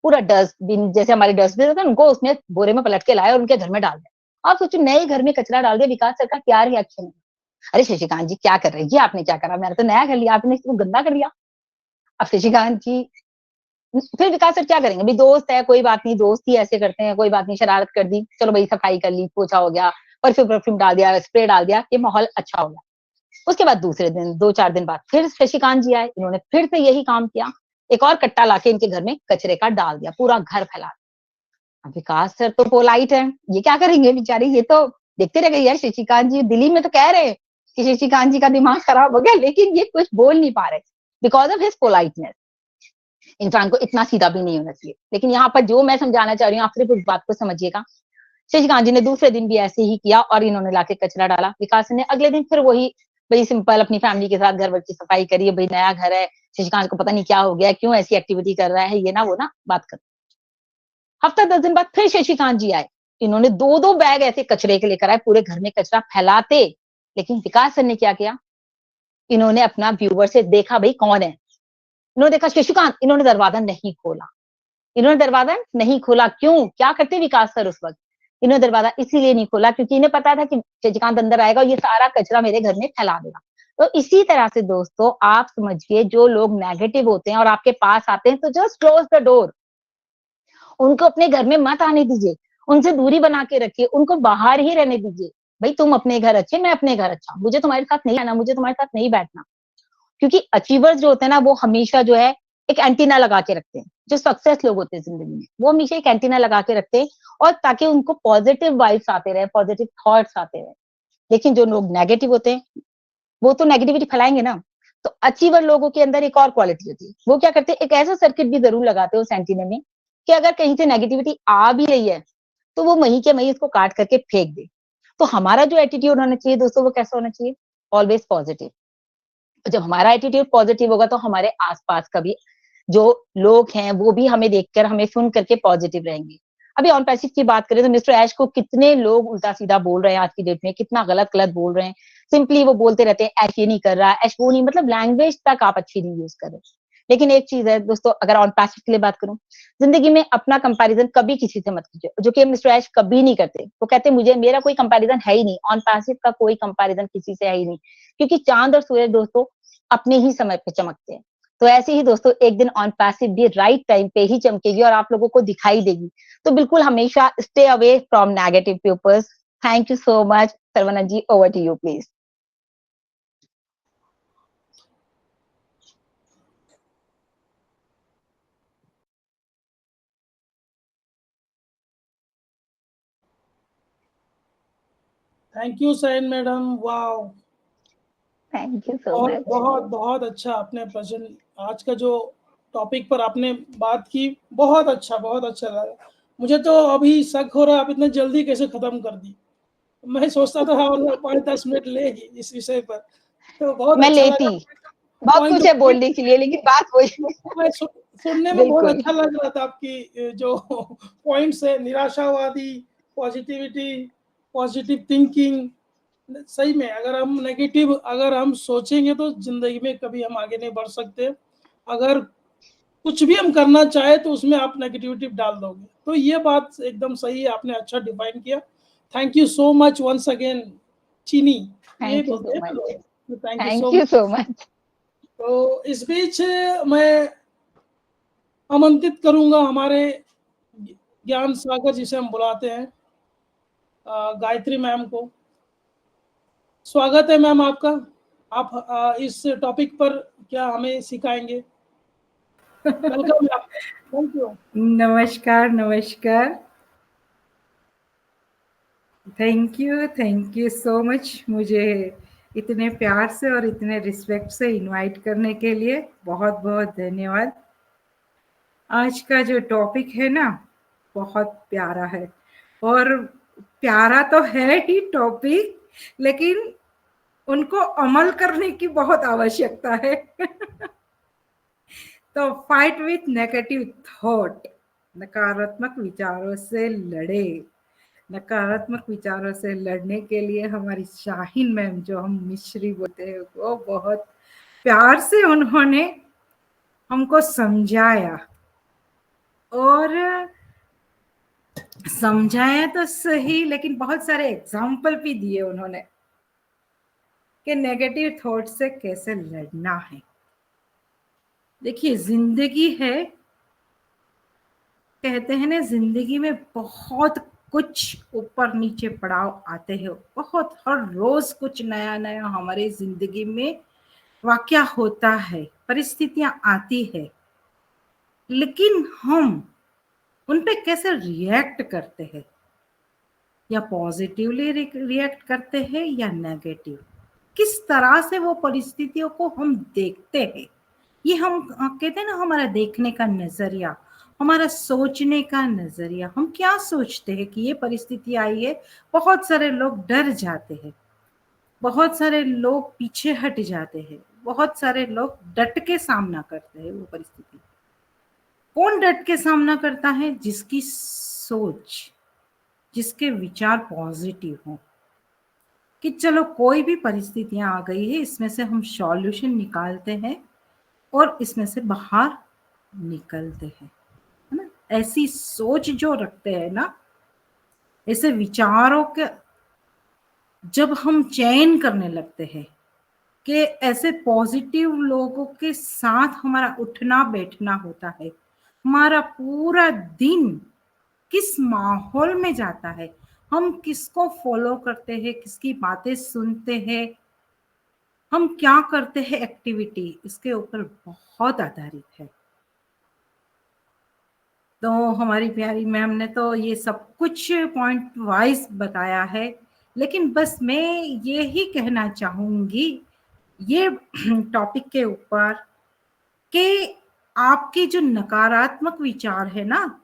पूरा डस्टबिन जैसे हमारे डस्टबिन होता है, उनको उसमें बोरे में पलट के लाए और उनके घर में डाल दिया। आप सोचो नए घर में कचरा डाल दिया, विकास सर का क्या रिएक्शन है? अरे शशिकांत जी क्या कर रहे हैं? ये आपने क्या करा? मैंने तो नया घर लिया, आपने इसको गंदा कर दिया। अब शशिकांत जी फिर विकास सर क्या करेंगे? भाई दोस्त है, कोई बात नहीं, दोस्त ही ऐसे करते हैं, कोई बात नहीं, शरारत कर दी, चलो भाई सफाई कर ली, पोछा हो गया, परफ्यूम डाल दिया, स्प्रे डाल दिया, ये माहौल अच्छा हो गया। उसके बाद दूसरे दिन 2-4 दिन बाद फिर शशिकांत जी आए, इन्होंने फिर से यही काम किया। एक और कट्टा लाके इनके घर में कचरे का डाल दिया, पूरा घर फैला दिया। अब विकास सर तो पोलाइट हैं, ये क्या करेंगे बेचारे, ये तो देखते रह गए यार। शशिकांत जी दिल्ली में तो कह रहे हैं कि शशिकांत जी का दिमाग खराब हो गया, लेकिन ये कुछ बोल नहीं पा रहे बिकॉज़ ऑफ हिज पोलाइटनेस। इंसान को इतना सीधा भी नहीं होना चाहिए। लेकिन यहाँ पर जो मैं समझाना चाह रही हूँ, आप सिर्फ उस बात को समझिएगा। शशिकांत जी ने दूसरे दिन भी ऐसे ही किया और इन्होंने लाके कचरा डाला। विकास ने अगले दिन फिर वही बड़ी सिंपल अपनी फैमिली के साथ घर भर की सफाई करी है, भाई नया घर है, शशिकांत को पता नहीं क्या हो गया है, क्यों ऐसी एक्टिविटी कर रहा है, ये ना वो ना बात कर। हफ्ता 10 दिन बाद फिर शशिकांत जी आए। इन्होंने 2-2 बैग ऐसे कचरे के लेकर आए, पूरे घर में कचरा फैलाते। लेकिन विकास सर ने क्या किया? इन्होंने अपना व्यूवर से देखा भाई कौन है? इन्होंने देखा शशिकांत, इन्होंने दरवाजा नहीं खोला। इन्होंने दरवाजा नहीं खोला, क्यों? क्या करते विकास सर उस वक़्त? इन्होंने दरवाजा इसीलिए नहीं खोला क्योंकि इन्हें पता था कि शशिकांत अंदर आएगा और ये सारा कचरा मेरे घर में फैला देगा। तो इसी तरह से दोस्तों आप समझिए, जो लोग नेगेटिव होते हैं और आपके पास आते हैं, तो जस्ट क्लोज़ द डोर। उनको अपने घर में मत आने दीजिए, उनसे दूरी बना के रखिए, उनको बाहर ही रहने दीजिए। भई तुम अपने घर अच्छे, मैं अपने घर अच्छा। मुझे तुम्हारे साथ नहीं आना, मुझे तुम्हारे साथ नहीं बैठना। क्योंकि अचीवर्स जो होते हैं ना, वो हमेशा जो है एक एंटीना लगा के रखते हैं। जो सक्सेस लोग होते हैं जिंदगी में, वो हमेशा एक एंटीना लगा के रखते हैं, और ताकि उनको पॉजिटिव वाइब्स आते रहे, पॉजिटिव थॉट्स आते रहे। लेकिन जो लोग नेगेटिव होते हैं, वो तो नेगेटिविटी फैलाएंगे ना। तो अचीवर लोगों के अंदर एक और क्वालिटी होती है, वो क्या करते हैं, एक ऐसा सर्किट भी जरूर लगाते हैं उस एंटीने में कि अगर कहीं से नेगेटिविटी आ भी रही है, तो वो वहीं के वहीं उसको काट करके फेंक दे। तो हमारा जो एटीट्यूड होना चाहिए दोस्तों, वो कैसा होना चाहिए? Always positive. जब हमारा एटीट्यूड पॉजिटिव होगा, तो हमारे आसपास का भी जो लोग हैं, वो भी हमें देखकर, हमें सुन करके पॉजिटिव रहेंगे। अभी ऑन पैसिव की बात करें तो मिस्टर ऐश को कितने लोग उल्टा-सीधा बोल रहे हैं आज की डेट में, कितना गलत-गलत बोल रहे हैं। सिंपली वो बोलते रहते हैं, ऐश ये नहीं कर रहा, ऐश वो नहीं, मतलब लैंग्वेज तक आप अच्छी नहीं यूज़ कर रहे। लेकिन एक चीज़ है दोस्तों, अगर ऑन पैसिव के लिए बात करूँ, ज़िंदगी में अपना कंपैरिज़न कभी किसी से मत कीजिए, जो कि मिस्टर ऐश कभी नहीं करते। वो कहते हैं, मुझे मेरा कोई कंपैरिज़न है ही नहीं, ऑन पैसिव का कोई कंपैरिज़न किसी से है ही नहीं। क्योंकि चाँद और सूरज दोस्तों अपने ही समय पे चमकते हैं। तो ऐसे ही दोस्तों एक दिन ऑन पैसिव भी राइट टाइम पे ही चमकेगी और आप लोगों को दिखाई देगी। तो बिल्कुल हमेशा stay away from negative peoples. Thank you so much. Sarvanand ji, over to you please. Thank you साइन madam, wow, thank you so बहुत मच। बहुत बहुत अच्छा आपने प्रेजेंट, आज का जो टॉपिक पर आपने बात की, बहुत अच्छा लगा मुझे। तो अभी शक हो रहा है आप इतने जल्दी कैसे खत्म कर दी। मैं सोचता था और 5-10 मिनट लेगी इस विषय पर, तो बहुत मैं अच्छा लेती, लगा। बहुत पॉइंट कुछ टू है पॉइंट बोलने के लिए, लेकिन बात वही मैं सुनने में बहुत बिल्कुल। अच्छा लग रहा था आपकी जो पॉइंट्स है, निराशावादी, पॉजिटिविटी, पॉजिटिव थिंकिंग। सही में अगर हम सोचेंगे तो जिंदगी में कभी हम आगे नहीं बढ़ सकते। अगर कुछ भी हम करना चाहे तो उसमें आप नेगेटिविटी डाल दोगे, तो ये बात एकदम सही है, आपने अच्छा डिफाइन किया। Thank you so much once again Chini, यही थैंक यू बोलते सो हैं ना मच। लोग। Thank you so thank you much. So much. तो इस बीच मैं आमंत्रित करूंगा हमारे ज्ञान सागर जिसे हम बुलाते हैं, गायत्री मैम को। स्वागत है मैम आपका। आप इस टॉपिक पर क्या हमें सिखाएंगे? Welcome ma'am, thank you. नमस्कार, नमस्कार। थैंक यू सो मच मुझे इतने प्यार से और इतने रिस्पेक्ट से इनवाइट करने के लिए बहुत बहुत धन्यवाद। आज का जो टॉपिक है ना, बहुत प्यारा है, और प्यारा तो है ही टॉपिक, लेकिन उनको अमल करने की बहुत आवश्यकता है। तो फाइट विथ नेगेटिव थॉट, नकारात्मक विचारों से लड़े। नकारात्मक विचारों से लड़ने के लिए हमारी शाहीन मैम, जो हम मिश्री बोलते हैं, वो बहुत प्यार से उन्होंने हमको समझाया, और समझाया तो सही, लेकिन बहुत सारे एग्जाम्पल भी दिए उन्होंने कि नेगेटिव थॉट से कैसे लड़ना है। देखिए, जिंदगी है, कहते हैं ना, जिंदगी में बहुत कुछ ऊपर नीचे पड़ाव आते हैं, बहुत, हर रोज कुछ नया नया हमारी जिंदगी में वाकया होता है, परिस्थितियां आती है, लेकिन हम उन पे कैसे रिएक्ट करते हैं, या पॉजिटिवली रिएक्ट करते हैं या नेगेटिव, किस तरह से वो परिस्थितियों को हम देखते हैं, ये हम कहते हैं ना, हमारा देखने का नजरिया, हमारा सोचने का नजरिया, हम क्या सोचते हैं कि ये परिस्थिति आई है। बहुत सारे लोग डर जाते हैं, बहुत सारे लोग पीछे हट जाते हैं, बहुत सारे लोग डट के सामना करते हैं वो परिस्थिति। कौन डट के सामना करता है? जिसकी सोच, जिसके विचार पॉजिटिव हो, कि चलो कोई भी परिस्थितियां आ गई है, इसमें से हम सॉल्यूशन निकालते हैं और इसमें से बाहर निकलते हैं, है ना। ऐसी सोच जो रखते हैं ना, ऐसे विचारों के जब हम चयन करने लगते हैं कि ऐसे पॉजिटिव लोगों के साथ हमारा उठना बैठना होता है, हमारा पूरा दिन किस माहौल में जाता है, हम किसको फॉलो करते हैं, किसकी बातें सुनते हैं, हम क्या करते हैं एक्टिविटी, इसके ऊपर बहुत आधारित है। तो हमारी प्यारी मैम ने तो ये सब कुछ पॉइंट वाइज बताया है, लेकिन बस मैं ये ही कहना चाहूंगी ये टॉपिक के ऊपर कि आपके जो नकारात्मक विचार है ना,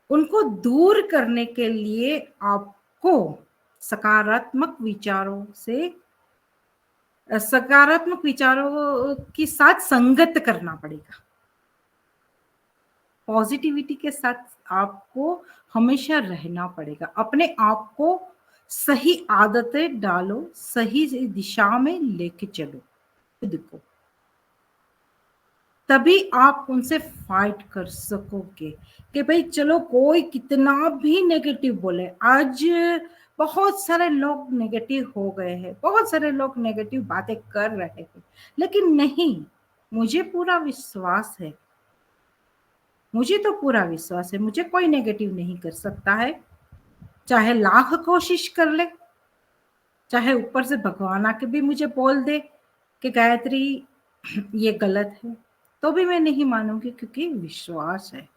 उनको दूर करने के लिए आपको सकारात्मक विचारों के साथ संगत करना पड़ेगा। पॉजिटिविटी के साथ आपको हमेशा रहना पड़ेगा, अपने आप को सही आदतें डालो, सही दिशा में लेके चलो खुद को, तभी आप उनसे फाइट कर सकोगे। कि भाई चलो, कोई कितना भी नेगेटिव बोले, आज बहुत सारे लोग नेगेटिव हो गए हैं, बहुत सारे लोग नेगेटिव बातें कर रहे हैं, लेकिन नहीं, मुझे पूरा विश्वास है, मुझे तो पूरा विश्वास है, मुझे कोई नेगेटिव नहीं कर सकता है। चाहे लाख कोशिश कर ले, चाहे ऊपर से भगवान आके भी मुझे बोल दे कि गायत्री ये गलत है, तो भी मैं नहीं मानूंगी, क्योंकि विश्वास है।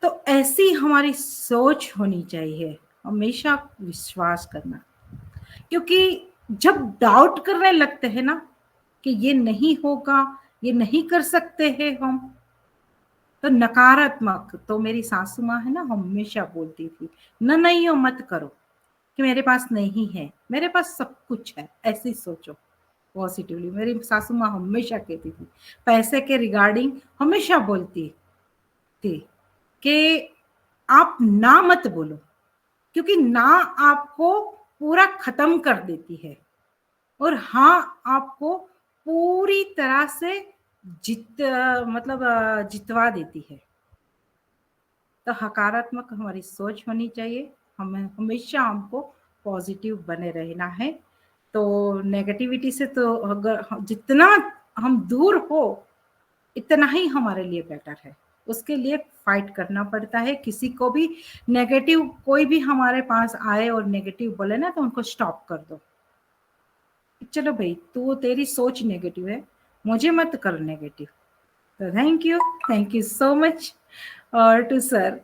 तो ऐसी हमारी सोच होनी चाहिए, हमेशा विश्वास करना, क्योंकि जब डाउट करने लगते हैं ना कि ये नहीं होगा, ये नहीं कर सकते हैं हम, तो नकारात्मक, तो मेरी सासू माँ है ना हमेशा बोलती थी, नहीं हो मत करो कि मेरे पास नहीं है, मेरे पास सब कुछ है, ऐसे ही सोचो पॉजिटिवली। मेरी सासू माँ हमेशा कहती थी, पैसे के रिगार्डिंग हमेशा बोलती थी कि आप ना मत बोलो, क्योंकि ना आपको पूरा खत्म कर देती है, और हाँ आपको पूरी तरह से जितवा देती है। तो सकारात्मक हमारी सोच होनी चाहिए, हमें हमेशा हमको पॉजिटिव बने रहना है। तो नेगेटिविटी से तो अगर जितना हम दूर हो इतना ही हमारे लिए बेटर है, उसके लिए फाइट करना पड़ता है। किसी को भी नेगेटिव कोई भी हमारे पास आए और नेगेटिव बोले ना, तो उनको स्टॉप कर दो, चलो भाई तू तेरी सोच नेगेटिव है, मुझे मत कर नेगेटिव। तो थैंक यू सो मच और to sir.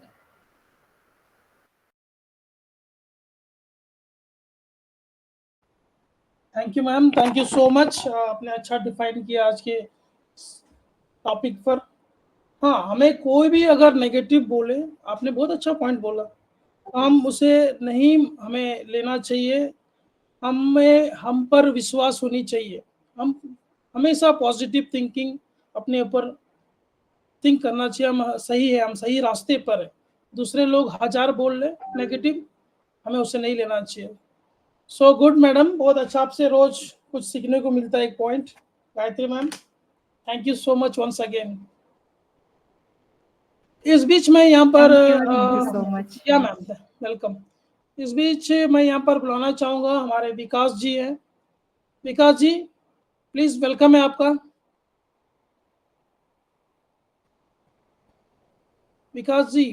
Thank you ma'am, thank you so much. आपने अच्छा डिफाइन किया आज के टॉपिक पर। हाँ, हमें कोई भी अगर नेगेटिव बोले, आपने बहुत अच्छा पॉइंट बोला, हम उसे नहीं हमें लेना चाहिए, हम पर विश्वास होनी चाहिए। हम हमेशा पॉजिटिव थिंकिंग अपने ऊपर थिंक करना चाहिए, हम सही है, हम सही रास्ते पर है। दूसरे लोग हजार बोल ले नेगेटिव, हमें उसे नहीं लेना चाहिए। सो गुड मैडम, बहुत अच्छा, आपसे रोज कुछ सीखने को मिलता है। एक point Gayatri ma'am, thank you so much once again. इस बीच मैं यहाँ पर थैंक यू सो मच। या मैम वेलकम। इस बीच मैं यहाँ पर बुलाना चाहूँगा, हमारे विकास जी हैं। विकास जी प्लीज, वेलकम है आपका। Vikas ji.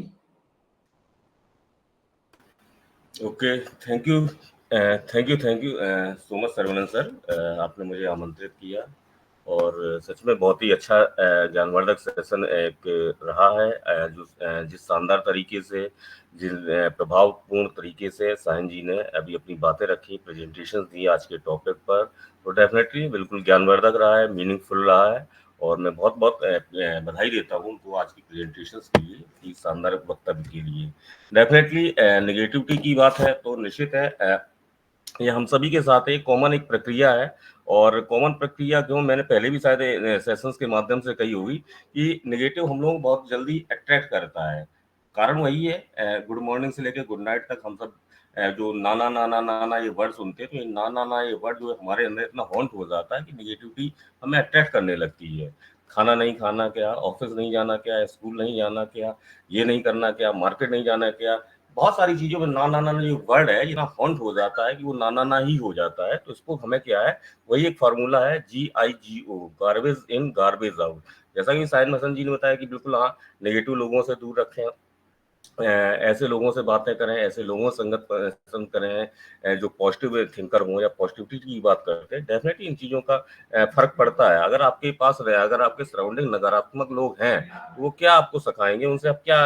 Okay, thank you so much Sarvanand sir, आपने मुझे आमंत्रित किया और सच में बहुत ही अच्छा ज्ञानवर्धक सेशन एक रहा है। जिस शानदार तरीके से, जिस प्रभावपूर्ण तरीके से साहिन जी ने अभी अपनी बातें रखी, प्रेजेंटेशन दी आज के टॉपिक पर, तो डेफिनेटली बिल्कुल ज्ञानवर्धक रहा है, मीनिंगफुल रहा है और मैं बहुत बहुत बधाई देता हूँ उनको आज की प्रेजेंटेशन के लिए, इस शानदार वक्तव्य के लिए। डेफिनेटली नेगेटिविटी की बात है तो निश्चित है ये हम सभी के साथ एक कॉमन एक प्रक्रिया है। और कॉमन प्रक्रिया क्यों, मैंने पहले भी शायद सेशंस के माध्यम से कही होगी कि नेगेटिव हम लोग बहुत जल्दी अट्रैक्ट करता है। कारण वही है, गुड मॉर्निंग से लेकर गुड नाइट तक हम सब जो नाना नाना नाना ये वर्ड सुनते हैं, तो ये नाना ना ये वर्ड जो हमारे अंदर इतना हॉन्ट हो जाता है कि नेगेटिविटी हमें अट्रैक्ट करने लगती है। खाना नहीं खाना क्या, ऑफिस नहीं जाना क्या, स्कूल नहीं जाना क्या, ये नहीं करना क्या, मार्केट नहीं जाना क्या, बहुत सारी चीजों में ना ना ना जो वर्ड है इतना फॉन्ट हो जाता है कि वो ना ना ना ही हो जाता है। तो इसको हमें क्या है, वही एक फार्मूला है GIGO, garbage in garbage out. जैसा कि साहिद हसन जी ने बताया कि बिल्कुल हाँ, नेगेटिव लोगों से दूर रखें, ऐसे लोगों से बातें करें, ऐसे लोगों से संगत पसंद करें जो पॉजिटिव थिंकर हों या पॉजिटिविटी की बात करते हैं। डेफिनेटली इन चीज़ों का फर्क पड़ता है। अगर आपके पास रहे, अगर आपके सराउंडिंग नकारात्मक लोग हैं तो वो क्या आपको सिखाएंगे, उनसे आप क्या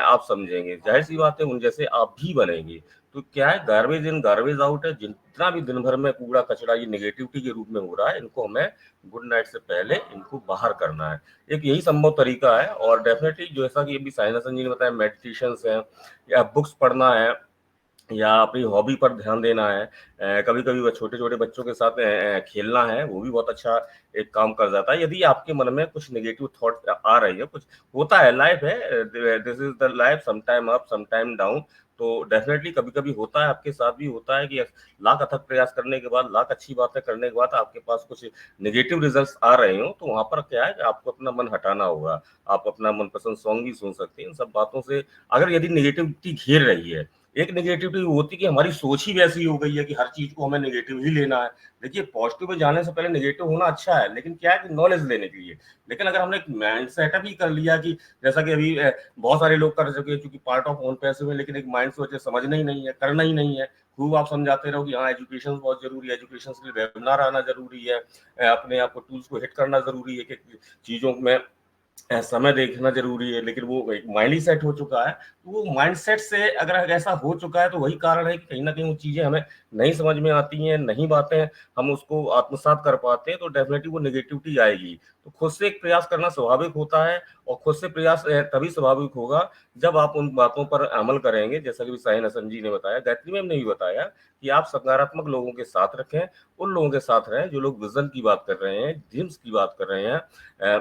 आप समझेंगे, जाहिर सी बात है उन जैसे आप भी बनेंगे। तो क्या है, गार्बेज इन गार्बेज आउट है। जितना भी दिन भर में कूड़ा कचरा ये नेगेटिविटी के रूप में हो रहा है, इनको हमें गुड नाइट से पहले इनको बाहर करना है। एक यही संभव तरीका है। और डेफिनेटली जैसा कि अभी साहिल हसन जी ने बताया, मेडिटेशंस है या बुक्स पढ़ना है या अपनी हॉबी पर ध्यान देना है, कभी कभी छोटे छोटे बच्चों के साथ खेलना है, वो भी बहुत अच्छा एक काम कर जाता है। यदि आपके मन में कुछ नेगेटिव थॉट आ रही है, कुछ होता है, लाइफ है, this is the life, some time up some time down. तो डेफिनेटली कभी कभी होता है, आपके साथ भी होता है कि लाख अथक प्रयास करने के बाद, लाख अच्छी बातें करने के बाद आपके पास कुछ नेगेटिव रिजल्ट्स आ रहे हो, तो वहां पर क्या है कि आपको अपना मन हटाना होगा। आप अपना मनपसंद सॉन्ग भी सुन सकते हैं। इन सब बातों से अगर यदि नेगेटिविटी घेर रही है, एक नेगेटिविटी होती है कि हमारी सोच ही वैसी हो गई है कि हर चीज को हमें नेगेटिव ही लेना है। देखिए, पॉजिटिव में जाने से पहले नेगेटिव होना अच्छा है, लेकिन क्या है कि नॉलेज लेने के लिए। लेकिन अगर हमने एक माइंड सेटअप ही कर लिया कि जैसा कि अभी बहुत सारे लोग कर चुके हैं, क्योंकि पार्ट ऑफ ओन पैसिव है, लेकिन एक माइंड सोच है, समझना ही नहीं है, करना ही नहीं है। खूब आप समझाते रहो कि हाँ एजुकेशन बहुत जरूरी है, एजुकेशन के लिए वेबिनार आना जरूरी है, अपने आप को टूल्स को हिट करना जरूरी है कि चीजों में समय देखना जरूरी है, लेकिन वो एक माइंड ही सेट हो चुका है। तो वो माइंड सेट से अगर ऐसा हो चुका है तो वही कारण है कि कहीं ना कहीं वो चीजें हमें नहीं समझ में आती हैं, नहीं बातें हम उसको आत्मसात कर पाते हैं, तो डेफिनेटली वो नेगेटिविटी आएगी। तो खुद से एक प्रयास करना स्वाभाविक होता है, और खुद से प्रयास तभी स्वाभाविक होगा जब आप उन बातों पर अमल करेंगे। जैसा कि शाहीन हसन जी ने बताया, गायत्री मैम ने भी बताया कि आप सकारात्मक लोगों के साथ रखें, उन लोगों के साथ रहें जो लोग विजन की बात कर रहे हैं, ड्रीम्स की बात कर रहे हैं,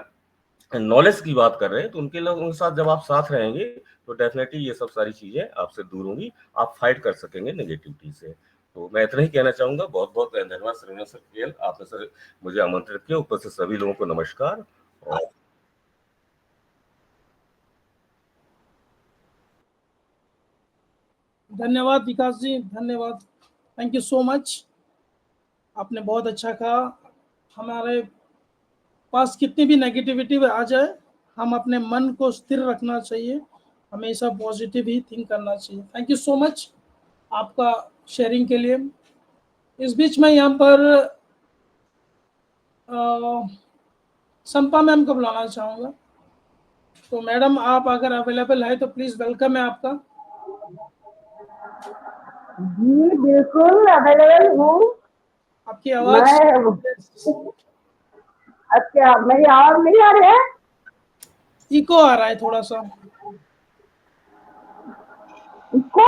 नॉलेज की बात कर रहे हैं। तो उनके लोगों के साथ जब आप साथ रहेंगे तो डेफिनेटली ये सब सारी चीजें आपसे दूर होंगी, आप फाइट कर सकेंगे नेगेटिविटी से। तो मैं इतना ही कहना चाहूंगा। बहुत बहुत धन्यवाद सरवण सर केएल, आपने सर मुझे आमंत्रित किया। ऊपर से सभी लोगों को नमस्कार। और धन्यवाद विकास जी, धन्यवाद, थैंक यू सो मच। आपने बहुत अच्छा कहा। हमारे पास कितनी भी नेगेटिविटी आ जाए, हम अपने मन को स्थिर रखना चाहिए, हमेशा पॉजिटिव ही थिंक करना चाहिए। थैंक यू सो मच आपका शेयरिंग के लिए। इस बीच में यहाँ पर संपा मैम को बुलाना चाहूँगा। तो मैडम आप अगर अवेलेबल है तो प्लीज वेलकम है आपका। जी बिल्कुल अवेलेबल हूँ। आपकी आवाज अच्छा, मेरी आवाज नहीं आ रही है? इको आ रहा है थोड़ा सा। इसको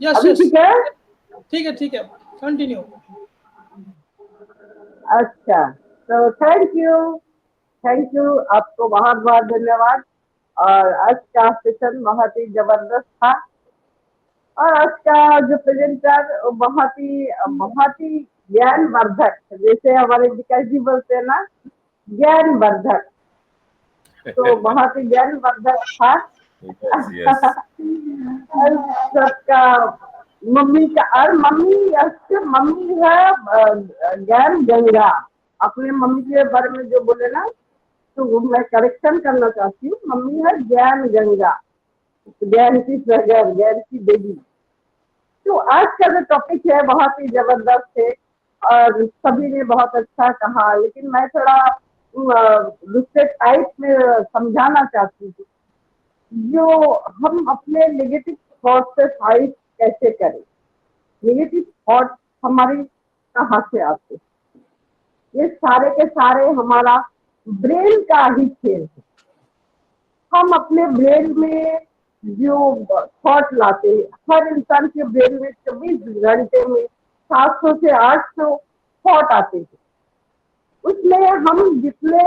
यस अभी यस, ठीक है? ठीक है, कंटिन्यू। अच्छा, तो थैंक यू, आपको बहुत बहुत धन्यवाद। और आज का सेशन बहुत ही जबरदस्त था, और आज का जो प्रेजेंटर बहुत ही ज्ञानवर्धक, जैसे हमारे विकास जी बोलते हैं ना, ज्ञानवर्धक, तो बहुत ही ज्ञानवर्धक था। सबका मम्मी का, और मम्मी है ज्ञान गंगा। अपने मम्मी के बारे में जो बोले ना, तो वो मैं करेक्शन करना चाहती हूँ। मम्मी है ज्ञान गंगा, ज्ञान की सागर, ज्ञान की देवी। तो आज का जो टॉपिक है बहुत ही जबरदस्त है, और सभी ने बहुत अच्छा कहा, लेकिन मैं थोड़ा दूसरे टाइप में समझाना चाहती हूँ। जो हम अपने नेगेटिव थॉट से फाइट कैसे करें, नेगेटिव थॉट हमारी कहाँ से आते हैं? ये सारे के सारे हमारा ब्रेन का ही खेल है। हम अपने ब्रेन में जो थॉट लाते हैं, हर इंसान के ब्रेन में 24 घंटे में 700 से 800 थॉट आते हैं। उसमें हम जितने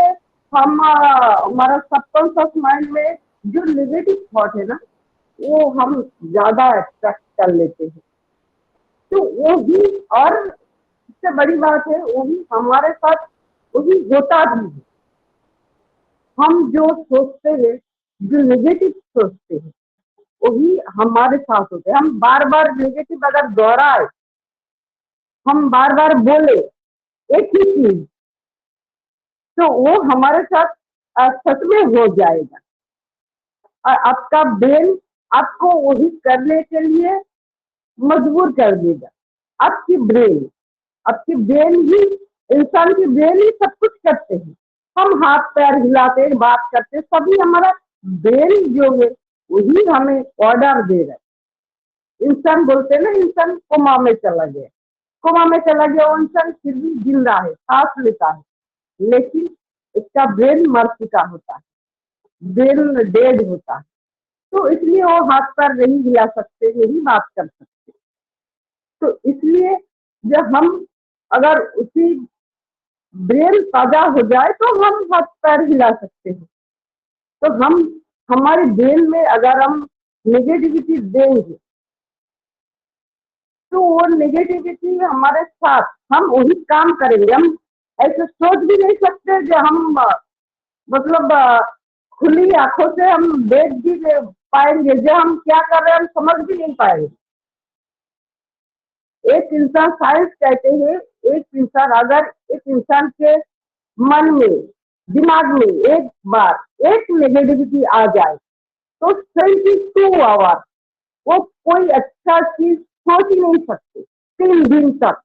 हमारा सबकॉन्शियस माइंड में जो नेगेटिव थॉट है ना, वो हम ज्यादा अट्रैक्ट कर लेते हैं। तो वो ही, और इससे बड़ी बात है, वो भी हमारे साथ वही होता भी है। हम जो सोचते हैं, जो नेगेटिव सोचते हैं, वही हमारे साथ होते हैं। हम बार बार नेगेटिव अगर दोहराए, हम बार बार बोले एक ही चीज, तो वो हमारे साथ सच में हो जाएगा, और आपका ब्रेन आपको वही करने के लिए मजबूर कर देगा। आपकी ब्रेन ही, इंसान की ब्रेन ही सब कुछ करते हैं। हम हाथ पैर हिलाते, बात करते, सभी हमारा ब्रेन जो है वही हमें ऑर्डर दे रहा है। इंसान बोलते हैं ना, इंसान कोमा में चला गया, वो इंसान फिर भी जिंदा है, सांस लेता है, लेकिन इसका ब्रेन मर चुका होता है, ब्रेन डेड होता है। तो इसलिए वो हाथ पैर नहीं हिला सकते, नहीं बात कर सकते। तो इसलिए जब हम अगर उसी ब्रेन ताजा हो जाए तो हम हाथ पैर हिला सकते हैं। तो हम हमारे ब्रेन में अगर हम नेगेटिविटी देंगे, तो वो नेगेटिविटी हमारे साथ, हम वही काम करेंगे। हम ऐसे सोच भी नहीं सकते जो हम मतलब खुली आंखों से हम देख भी पाएंगे, जो हम क्या कर रहे हैं हम समझ भी नहीं पाएंगे। एक इंसान, साइंस कहते हैं, अगर एक इंसान के मन में, दिमाग में एक बार एक नेगेटिविटी आ जाए, तो 72 आवर वो कोई अच्छा चीज सोच ही नहीं सकते। 3 दिन तक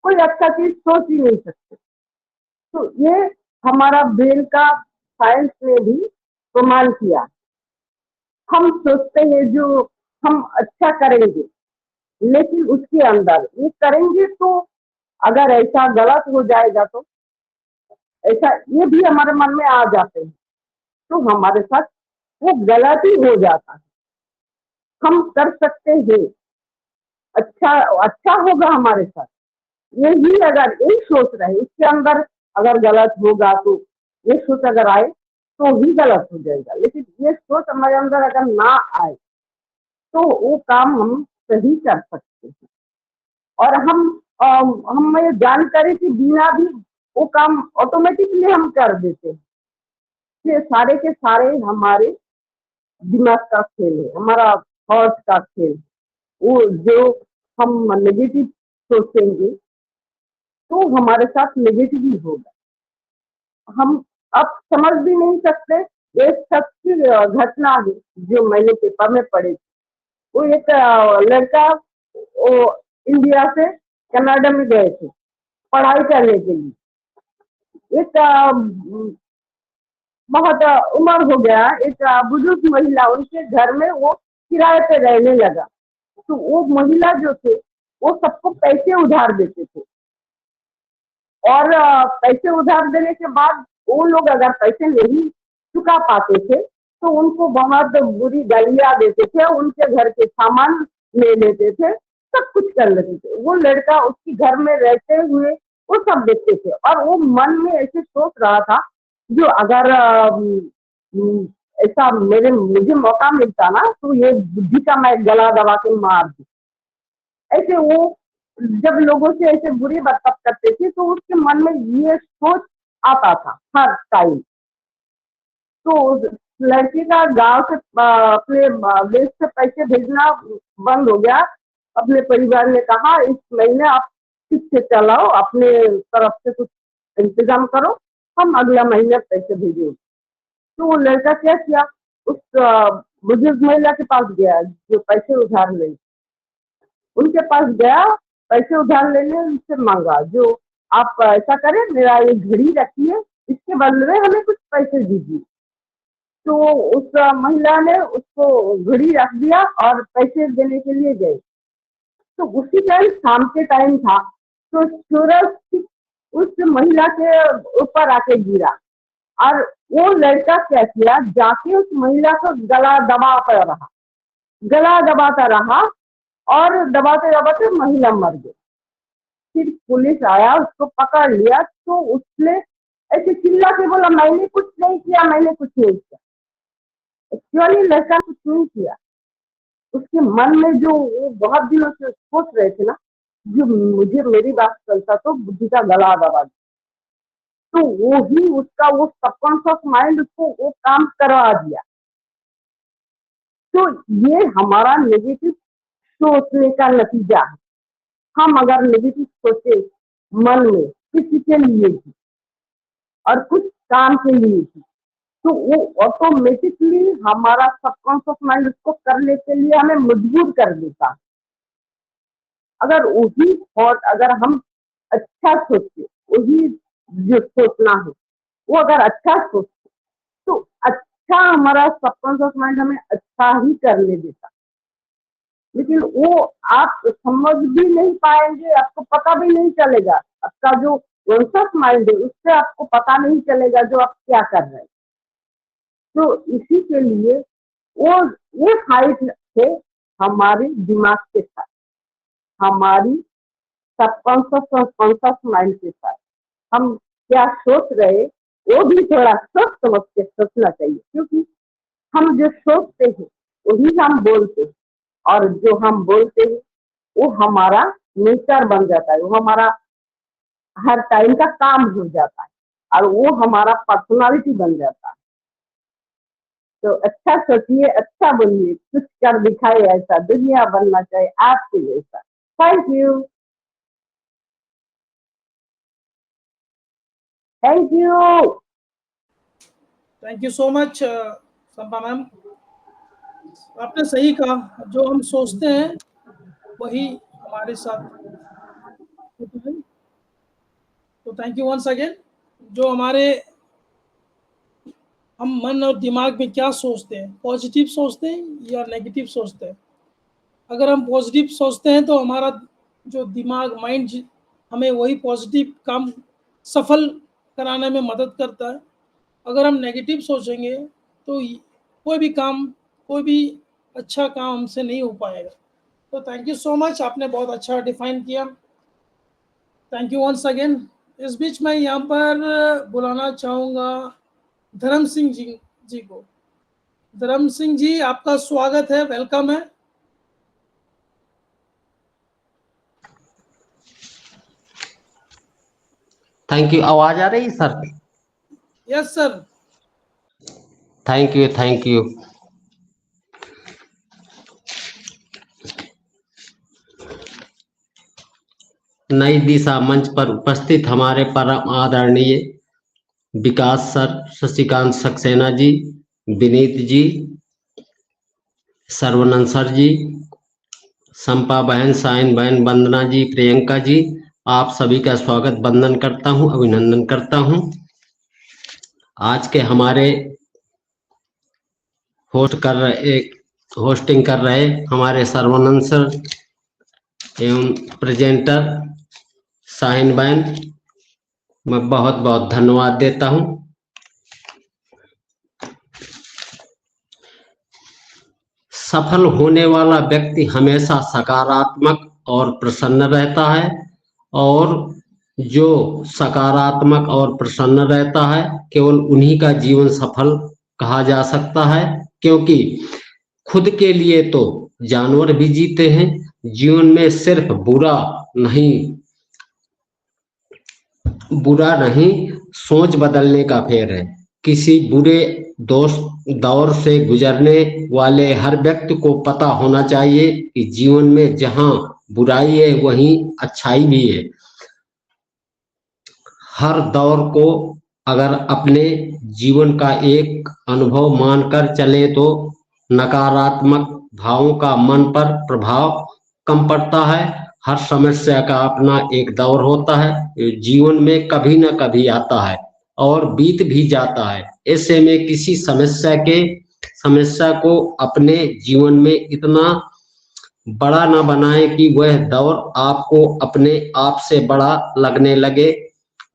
कोई अच्छा चीज सोच ही नहीं सकते। तो ये हमारा ब्रेन का साइंस ने भी प्रमाण किया। हम सोचते हैं जो हम अच्छा करेंगे, लेकिन उसके अंदर ये करेंगे तो अगर ऐसा गलत हो जाएगा तो ऐसा ये भी हमारे मन में आ जाते हैं, तो हमारे साथ वो गलत ही हो जाता है। हम कर सकते हैं, अच्छा होगा हमारे साथ, यही अगर यही सोच रहे इसके अंदर अगर गलत होगा तो ये सोच अगर आए तो ही गलत हो जाएगा। लेकिन ये सोच हमारे अंदर अगर ना आए तो वो काम हम सही कर सकते हैं। और हम ये जानकारी के बिना भी वो काम ऑटोमेटिकली हम कर देते हैं। ये सारे के सारे हमारे दिमाग का खेल है, हमारा थॉट का खेल है। वो जो हम नेगेटिव सोचेंगे तो हमारे साथ नेगेटिव ही होगा। हम अब समझ भी नहीं सकते। एक सच्ची घटना है जो मैंने पेपर में पढ़ी थी। वो एक लड़का वो इंडिया से कनाडा में गए थे पढ़ाई करने के लिए। एक बहुत उम्र हो गया, एक बुजुर्ग महिला उनके घर में वो किराए पे रहने लगा। तो वो महिला जो थे वो सबको पैसे उधार देते थे, और पैसे उधार देने के बाद वो लोग अगर पैसे नहीं चुका पाते थे तो उनको बहुत बुरी गालियां देते थे, उनके घर के सामान ले लेते थे, सब कुछ कर लेते थे। वो लड़का उसके घर में रहते हुए वो सब देखते थे, और वो मन में ऐसे सोच रहा था जो अगर ऐसा मुझे मौका मिलता ना तो ये बुद्धि का मैं गला दबा के मार दूं। ऐसे वो जब लोगों से ऐसे बुरी बर्ताव करते थे तो उसके मन में ये सोच आता था हर टाइम। तो लड़के का गांव से अपने देश से पैसे भेजना बंद हो गया। अपने परिवार ने कहा इस महीने आप ठीक से चलाओ, अपने तरफ से कुछ इंतजाम करो, हम अगला महीने पैसे भेजेंगे। तो वो लड़का क्या किया, उस बुजुर्ग महिला के पास गया जो पैसे उधार ले, उनके पास गया, पैसे उधार लेने, उनसे मांगा जो आप ऐसा करें मेरा ये घड़ी रखिए, इसके बदले में हमें कुछ पैसे दीजिए। तो उस महिला ने उसको घड़ी रख दिया और पैसे देने के लिए गए। तो उसी टाइम शाम के टाइम था, तो सूरज उस महिला के ऊपर आके गिरा, और वो लड़का क्या किया, जाके उस महिला को गला दबाता रहा और दबाते दबाते महिला मर गई। फिर पुलिस आया, उसको पकड़ लिया, तो उसने ऐसे चिल्ला के बोला मैंने कुछ नहीं किया, मैंने कुछ नहीं किया। एक्चुअली लड़का कुछ नहीं किया, उसके मन में जो वो बहुत दिनों से सोच रहे थे ना, जो मुझे मेरी बात चलता तो बुद्धि का गला दबा, तो वो ही उसका वो सबकॉन्शियस माइंड उसको वो काम करवा दिया। तो ये हमारा नेगेटिव सोचने का नतीजा है। हम अगर नेगेटिव सोचे मन में किसी के लिए भी और कुछ काम के लिए भी, तो वो ऑटोमेटिकली हमारा सबकॉन्शियस माइंड उसको करने के लिए हमें मजबूर कर देता है। अगर वही थॉट अगर हम अच्छा सोचे, वही जो सोचना है वो अगर अच्छा सोचे तो अच्छा हमारा सबकॉन्शियस माइंड हमें अच्छा ही करने देता। लेकिन वो आप समझ भी नहीं पाएंगे, आपको पता भी नहीं चलेगा, आपका जो कॉन्शियस माइंड है उससे आपको पता नहीं चलेगा जो आप क्या कर रहे हैं। तो इसी के लिए वो फाइट है हमारे दिमाग के साथ, हमारी सबकॉन्शियस और कॉन्शियस माइंड के साथ। हम क्या सोच रहे वो भी थोड़ा सोच समझ के सोचना चाहिए, क्योंकि हम जो सोचते हैं वही हम बोलते हैं, और जो हम बोलते हैं वो हमारा नेचर बन जाता है, वो हमारा हर टाइम का काम हो जाता है, और वो हमारा पर्सनालिटी बन जाता है। तो अच्छा सोचिए, अच्छा बोलिए, कुछ कर दिखाए, ऐसा दुनिया बनना चाहिए आपके जैसा। Thank you, thank you, thank you so much Sampa ma'am. आपने सही कहा, जो हम सोचते हैं वही हमारे साथ होता है। तो थैंक यू वंस अगेन। जो हमारे हम मन और दिमाग में क्या सोचते हैं, पॉजिटिव सोचते हैं या नेगेटिव सोचते हैं। अगर हम पॉजिटिव सोचते हैं तो हमारा जो दिमाग माइंड हमें वही पॉजिटिव काम सफल कराने में मदद करता है। अगर हम नेगेटिव सोचेंगे तो कोई भी काम, कोई भी अच्छा काम हमसे नहीं हो पाएगा। तो थैंक यू सो मच, आपने बहुत अच्छा डिफाइन किया, थैंक यू वंस अगेन। इस बीच मैं यहाँ पर बुलाना चाहूँगा धर्म सिंह जी को। धर्म सिंह जी, आपका स्वागत है, वेलकम है। Thank you. आवाज आ रही sir? Yes sir. Thank you, thank you. नई दिशा मंच पर उपस्थित हमारे परम आदरणीय विकास सर, शशिकांत सक्सेना जी, विनीत जी, सर्वनंद सर जी, संपा बहन, साइन बहन, वंदना जी, प्रियंका जी, आप सभी का स्वागत वंदन करता हूं, अभिनंदन करता हूं। आज के हमारे होस्टिंग कर रहे हमारे सर्वनंद सर एवं प्रेजेंटर साहिन बहन, मैं बहुत बहुत धन्यवाद देता हूं। सफल होने वाला व्यक्ति हमेशा सकारात्मक और प्रसन्न रहता है, और जो सकारात्मक और प्रसन्न रहता है केवल उन्हीं का जीवन सफल कहा जा सकता है, क्योंकि खुद के लिए तो जानवर भी जीते हैं। जीवन में सिर्फ बुरा नहीं सोच बदलने का फेर है। किसी बुरे दौर से गुजरने वाले हर व्यक्ति को पता होना चाहिए कि जीवन में जहां बुराई है वहीं अच्छाई भी है। हर दौर को अगर अपने जीवन का एक अनुभव मानकर चले तो नकारात्मक भावों का मन पर प्रभाव कम पड़ता है। हर समस्या का अपना एक दौर होता है, जीवन में कभी न कभी आता है और बीत भी जाता है। ऐसे में किसी समस्या को अपने जीवन में इतना बड़ा न बनाए कि वह दौर आपको अपने आप से बड़ा लगने लगे।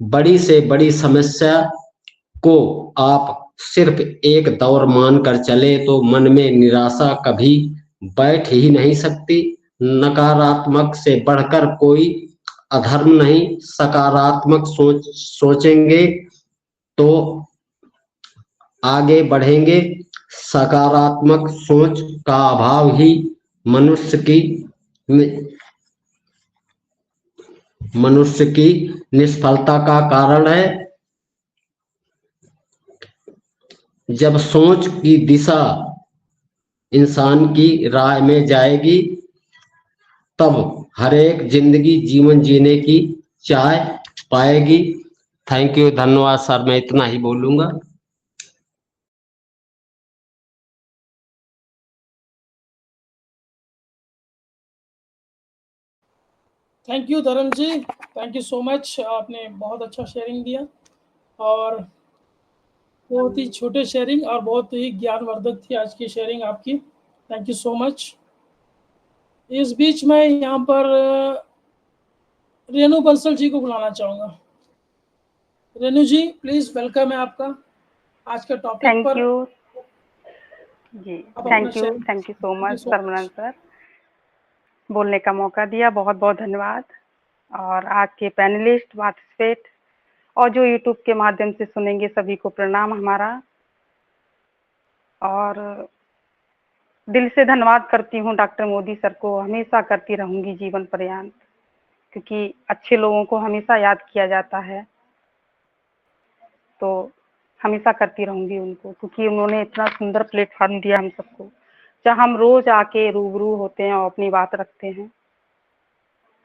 बड़ी से बड़ी समस्या को आप सिर्फ एक दौर मानकर चले तो मन में निराशा कभी बैठ ही नहीं सकती। नकारात्मक से बढ़कर कोई अधर्म नहीं। सकारात्मक सोचेंगे तो आगे बढ़ेंगे। सकारात्मक सोच का अभाव ही मनुष्य की निष्फलता का कारण है। जब सोच की दिशा इंसान की राह में जाएगी तब हर एक जिंदगी जीवन जीने की चाह पाएगी। थैंक यू, धन्यवाद सर, मैं इतना ही बोलूंगा। थैंक यू धर्म जी, थैंक यू सो मच, आपने बहुत अच्छा शेयरिंग दिया और बहुत ही छोटे शेयरिंग और बहुत ही ज्ञानवर्धक थी आज की शेयरिंग आपकी। Thank you so much. इस बीच मैं यहाँ पर रेणु बंसल जी को बुलाना चाहूँगा। रेणु जी प्लीज, वेलकम है आपका आज का टॉपिक पर। थैंक यू जी, thank you so much Sarvanand sir, बोलने का मौका दिया, बहुत बहुत धन्यवाद। और आज के पैनलिस्ट, पार्टिसिपेट और जो यूट्यूब के माध्यम से सुनेंगे सभी को प्रणाम हमारा। और दिल से धन्यवाद करती हूँ डॉक्टर मोदी सर को, हमेशा करती रहूंगी जीवन पर्यंत, क्योंकि अच्छे लोगों को हमेशा याद किया जाता है, तो हमेशा करती रहूंगी उनको, क्योंकि उन्होंने इतना सुंदर प्लेटफॉर्म दिया हम सबको, जहाँ हम रोज आके रूबरू होते हैं और अपनी बात रखते हैं।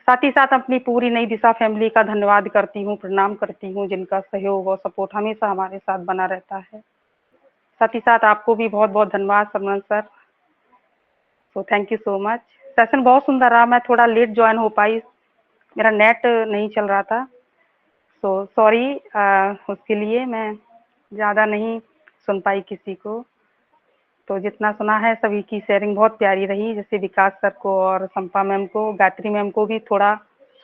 साथ ही साथ अपनी पूरी नई दिशा फैमिली का धन्यवाद करती हूँ, प्रणाम करती हूँ, जिनका सहयोग और सपोर्ट हमेशा हमारे साथ बना रहता है। साथ ही साथ आपको भी बहुत बहुत धन्यवाद सर्वनंद सर, तो thank you so much. Session बहुत सुंदर रहा, मैं थोड़ा लेट ज्वाइन हो पाई, मेरा नेट नहीं चल रहा था, तो सॉरी उसके लिए। मैं ज़्यादा नहीं सुन पाई किसी को। तो जितना सुना है सभी की शेयरिंग बहुत प्यारी रही, जैसे विकास सर को और संपा मैम को, गायत्री मैम को भी थोड़ा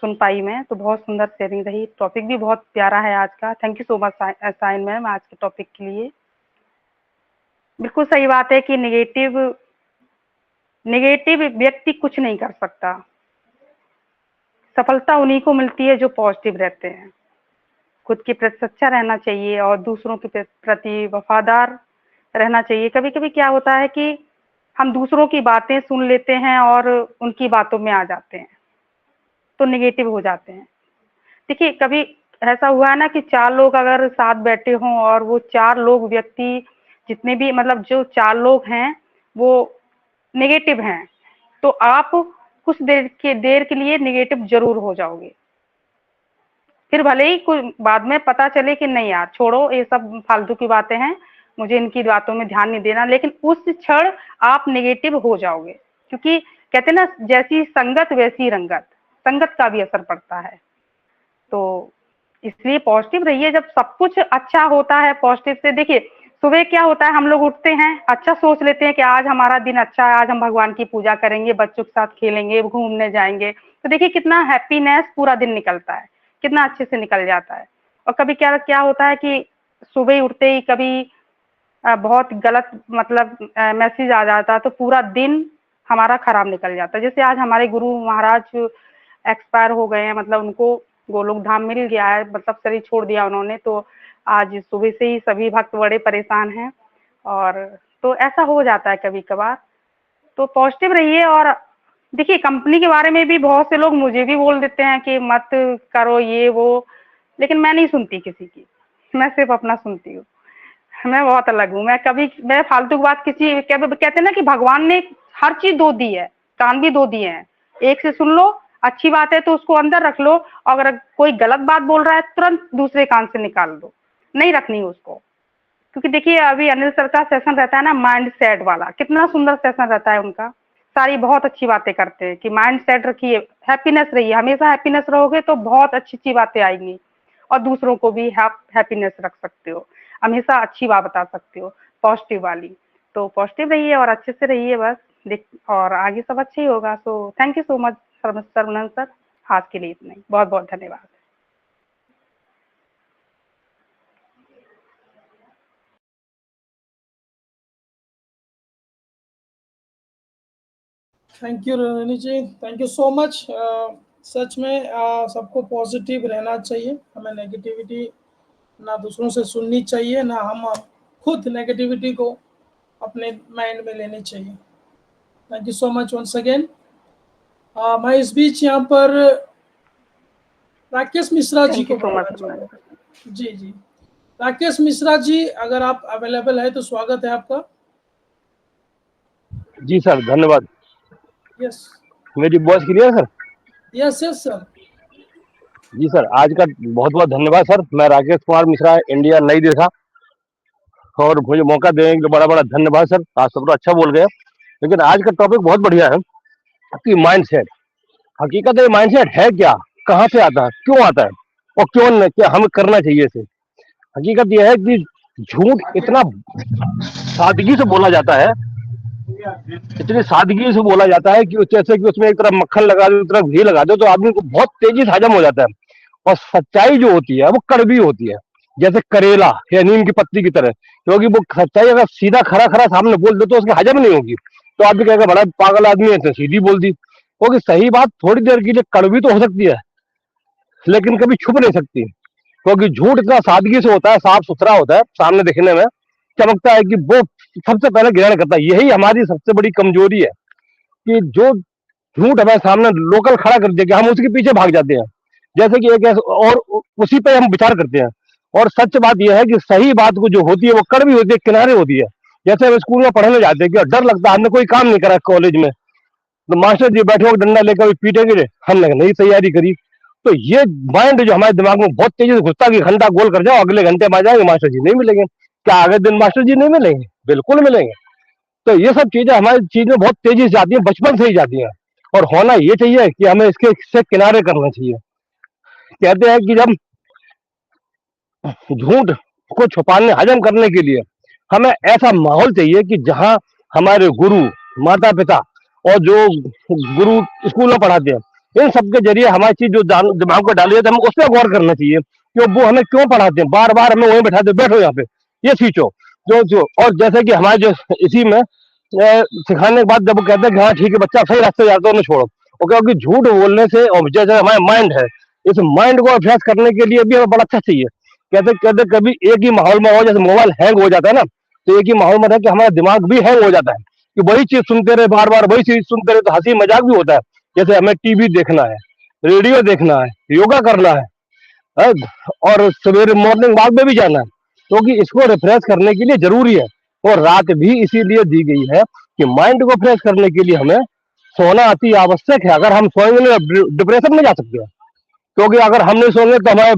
सुन पाई मैं, तो बहुत सुंदर शेयरिंग रही। टॉपिक भी बहुत प्यारा है आज का। थैंक यू सो मच साइन मैम आज के टॉपिक के लिए। बिल्कुल सही बात है कि नेगेटिव व्यक्ति कुछ नहीं कर सकता। सफलता उन्हीं को मिलती है जो पॉजिटिव रहते हैं। खुद के प्रति सच्चा रहना चाहिए और दूसरों के प्रति वफादार रहना चाहिए। कभी कभी क्या होता है कि हम दूसरों की बातें सुन लेते हैं और उनकी बातों में आ जाते हैं तो नेगेटिव हो जाते हैं। देखिए कभी ऐसा हुआ है ना कि 4 लोग अगर साथ बैठे हों और वो 4 लोग व्यक्ति जितने भी मतलब जो 4 लोग हैं वो नेगेटिव हैं, तो आप कुछ देर के लिए नेगेटिव जरूर हो जाओगे। फिर भले ही कुछ बाद में पता चले कि नहीं यार छोड़ो ये सब फालतू की बातें हैं, मुझे इनकी बातों में ध्यान नहीं देना, लेकिन उस क्षण आप नेगेटिव हो जाओगे। क्योंकि कहते हैं ना जैसी संगत वैसी रंगत, संगत का भी असर पड़ता है। तो इसलिए पॉजिटिव रहिए। जब सब कुछ अच्छा होता है पॉजिटिव से, देखिए सुबह क्या होता है, हम लोग उठते हैं अच्छा सोच लेते हैं कि आज हमारा दिन अच्छा है, आज हम भगवान की पूजा करेंगे, बच्चों के साथ खेलेंगे, घूमने जाएंगे, तो देखिए कितना हैप्पीनेस पूरा दिन निकलता है, कितना अच्छे से निकल जाता है। और कभी क्या होता है कि सुबह ही उठते ही कभी बहुत गलत मतलब मैसेज आ जाता है तो पूरा दिन हमारा खराब निकल जाता है। जैसे आज हमारे गुरु महाराज एक्सपायर हो गए हैं, मतलब उनको गोलोक धाम मिल गया है, मतलब शरीर छोड़ दिया उन्होंने, तो आज सुबह से ही सभी भक्त बड़े परेशान हैं। और तो ऐसा हो जाता है कभी कभार। तो पॉजिटिव रहिए। और देखिए कंपनी के बारे में भी बहुत से लोग मुझे भी बोल देते हैं कि मत करो ये वो, लेकिन मैं नहीं सुनती किसी की, मैं सिर्फ अपना सुनती हूँ। मैं बहुत अलग हूँ। मैं फालतू की बात किसी कहते हैं ना कि भगवान ने हर चीज 2 दी है, कान भी 2 दिए हैं, एक से सुन लो, अच्छी बात है तो उसको अंदर रख लो, अगर कोई गलत बात बोल रहा है तुरंत दूसरे कान से निकाल दो, नहीं रखनी उसको। क्योंकि देखिए अभी अनिल सर का सेशन रहता है ना माइंड सेट वाला, कितना सुंदर सेशन रहता है उनका, सारी बहुत अच्छी बातें करते हैं कि माइंड सेट रखिए, हैप्पीनेस रहिए, हमेशा हैप्पीनेस रहोगे तो बहुत अच्छी अच्छी बातें आएंगी और दूसरों को भी हैप्पीनेस रख सकते हो, हमेशा अच्छी बात बता सकते हो, पॉजिटिव वाली। तो पॉजिटिव रहिए और अच्छे से रहिए बस, और आगे सब अच्छा ही होगा। So thank you so much Sarvanand sir, आज के लिए इतना ही, बहुत बहुत धन्यवाद। Thank you Rohini ji, thank you so much. सच में सबको पॉजिटिव रहना चाहिए, हमें नेगेटिविटी ना दूसरों से सुननी चाहिए, ना हम खुद नेगेटिविटी को अपने माइंड में लेनी चाहिए। Thank you so much once again. मैं इस बीच यहाँ पर राकेश मिश्रा जी को बुलाना चाहूँगा। जी जी, राकेश मिश्रा जी अगर आप अवेलेबल है तो स्वागत है आपका। जी सर, धन्यवाद। यस, मेरी वॉइस क्लियर है सर? Yes yes sir. जी सर, आज का बहुत बहुत धन्यवाद सर। मैं राकेश कुमार मिश्रा, इंडिया नई दिशा, और मुझे मौका देने के लिए बड़ा बड़ा धन्यवाद सर। आज सब तो अच्छा बोल गए, लेकिन आज का टॉपिक बहुत बढ़िया है कि माइंडसेट। हकीकत है माइंडसेट है क्या, कहाँ से आता है, क्यों आता है और क्यों नहीं, क्या हमें करना चाहिए इसे। हकीकत यह है कि झूठ इतना सादगी से बोला जाता है, इतनी सादगी से बोला जाता है कि जैसे कि उसमें एक तरफ मक्खन लगा दो, एक तरफ घी लगा दो, तो आदमी को बहुत तेजी से हजम हो जाता है। और सच्चाई जो होती है वो कड़वी होती है, जैसे करेला या नीम की पत्ती की तरह, क्योंकि वो सच्चाई अगर सीधा खरा खरा सामने बोल दो तो उसकी हजम नहीं होगी, तो आदमी कहेगा बड़ा पागल आदमी है, तो सीधी बोल दी। क्योंकि सही बात थोड़ी देर के लिए कड़वी तो हो सकती है, लेकिन कभी छुप नहीं सकती, क्योंकि झूठ इतना सादगी से होता है, साफ सुथरा होता है, सामने दिखने में चमकता है कि वो सबसे पहले ग्रहण करता है। यही हमारी सबसे बड़ी कमजोरी है कि जो झूठ हमें सामने लोकल खड़ा कर देगा हम उसके पीछे भाग जाते हैं, जैसे कि एक और उसी पे हम विचार करते हैं। और सच बात यह है कि सही बात को जो होती है वो कड़वी होती है, किनारे होती है। जैसे हम स्कूल में पढ़ने जाते हैं कि डर लगता है, हमने कोई काम नहीं करा कॉलेज में, तो मास्टर जी बैठे हो डंडा लेकर पीटेंगे, हमने नहीं तैयारी करी। तो ये माइंड जो हमारे दिमाग में बहुत तेजी से घुसता कि घंटा गोल कर जाओ, अगले घंटे में आ जाएंगे मास्टर जी नहीं मिलेंगे। क्या अगले दिन मास्टर जी नहीं मिलेंगे? बिल्कुल मिलेंगे। तो ये सब चीजें हमारी चीज में बहुत तेजी से जाती है, बचपन से ही जाती है। और होना ये चाहिए कि हमें इसके से किनारे करना चाहिए। कहते हैं कि जब झूठ को छुपाने हजम करने के लिए हमें ऐसा माहौल चाहिए कि जहाँ हमारे गुरु, माता पिता और जो गुरु स्कूल में पढ़ाते हैं, इन सबके जरिए हमारी चीज जो दिमाग को डाली जाती है, हमें उस पर गौर करना चाहिए कि वो हमें क्यों पढ़ाते हैं, बार बार हमें वहीं बैठाते, बैठो यहाँ पे, ये सीखो जो और जैसे कि हमारे जो इसी में सिखाने के बाद जब वो कहते हैं कि हाँ ठीक है बच्चा सही रास्ते जाता है, उन्हें छोड़ो। और क्योंकि झूठ बोलने से, और जैसे हमारा माइंड है, इस माइंड को अभ्यास करने के लिए भी हमें बड़ा अच्छा चाहिए। कहते कहते कभी एक ही माहौल में हो, जैसे मोबाइल हैंग हो जाता है ना, तो एक ही माहौल में रह के हमारा दिमाग भी हैंग हो जाता है कि वही चीज सुनते रहे, बार बार वही चीज सुनते रहे, तो हंसी मजाक भी होता है। जैसे हमें टीवी देखना है, रेडियो देखना है, योगा करना है, और सवेरे मॉर्निंग वॉक में भी जाना है, क्योंकि इसको रिफ्रेश करने के लिए जरूरी है। और रात भी इसीलिए दी गई है कि माइंड को फ्रेश करने के लिए हमें सोना अति आवश्यक है। अगर हम सोएंगे नहीं, डिप्रेशन में जा सकते हैं, क्योंकि अगर हम नहीं सोएंगे तो हमारे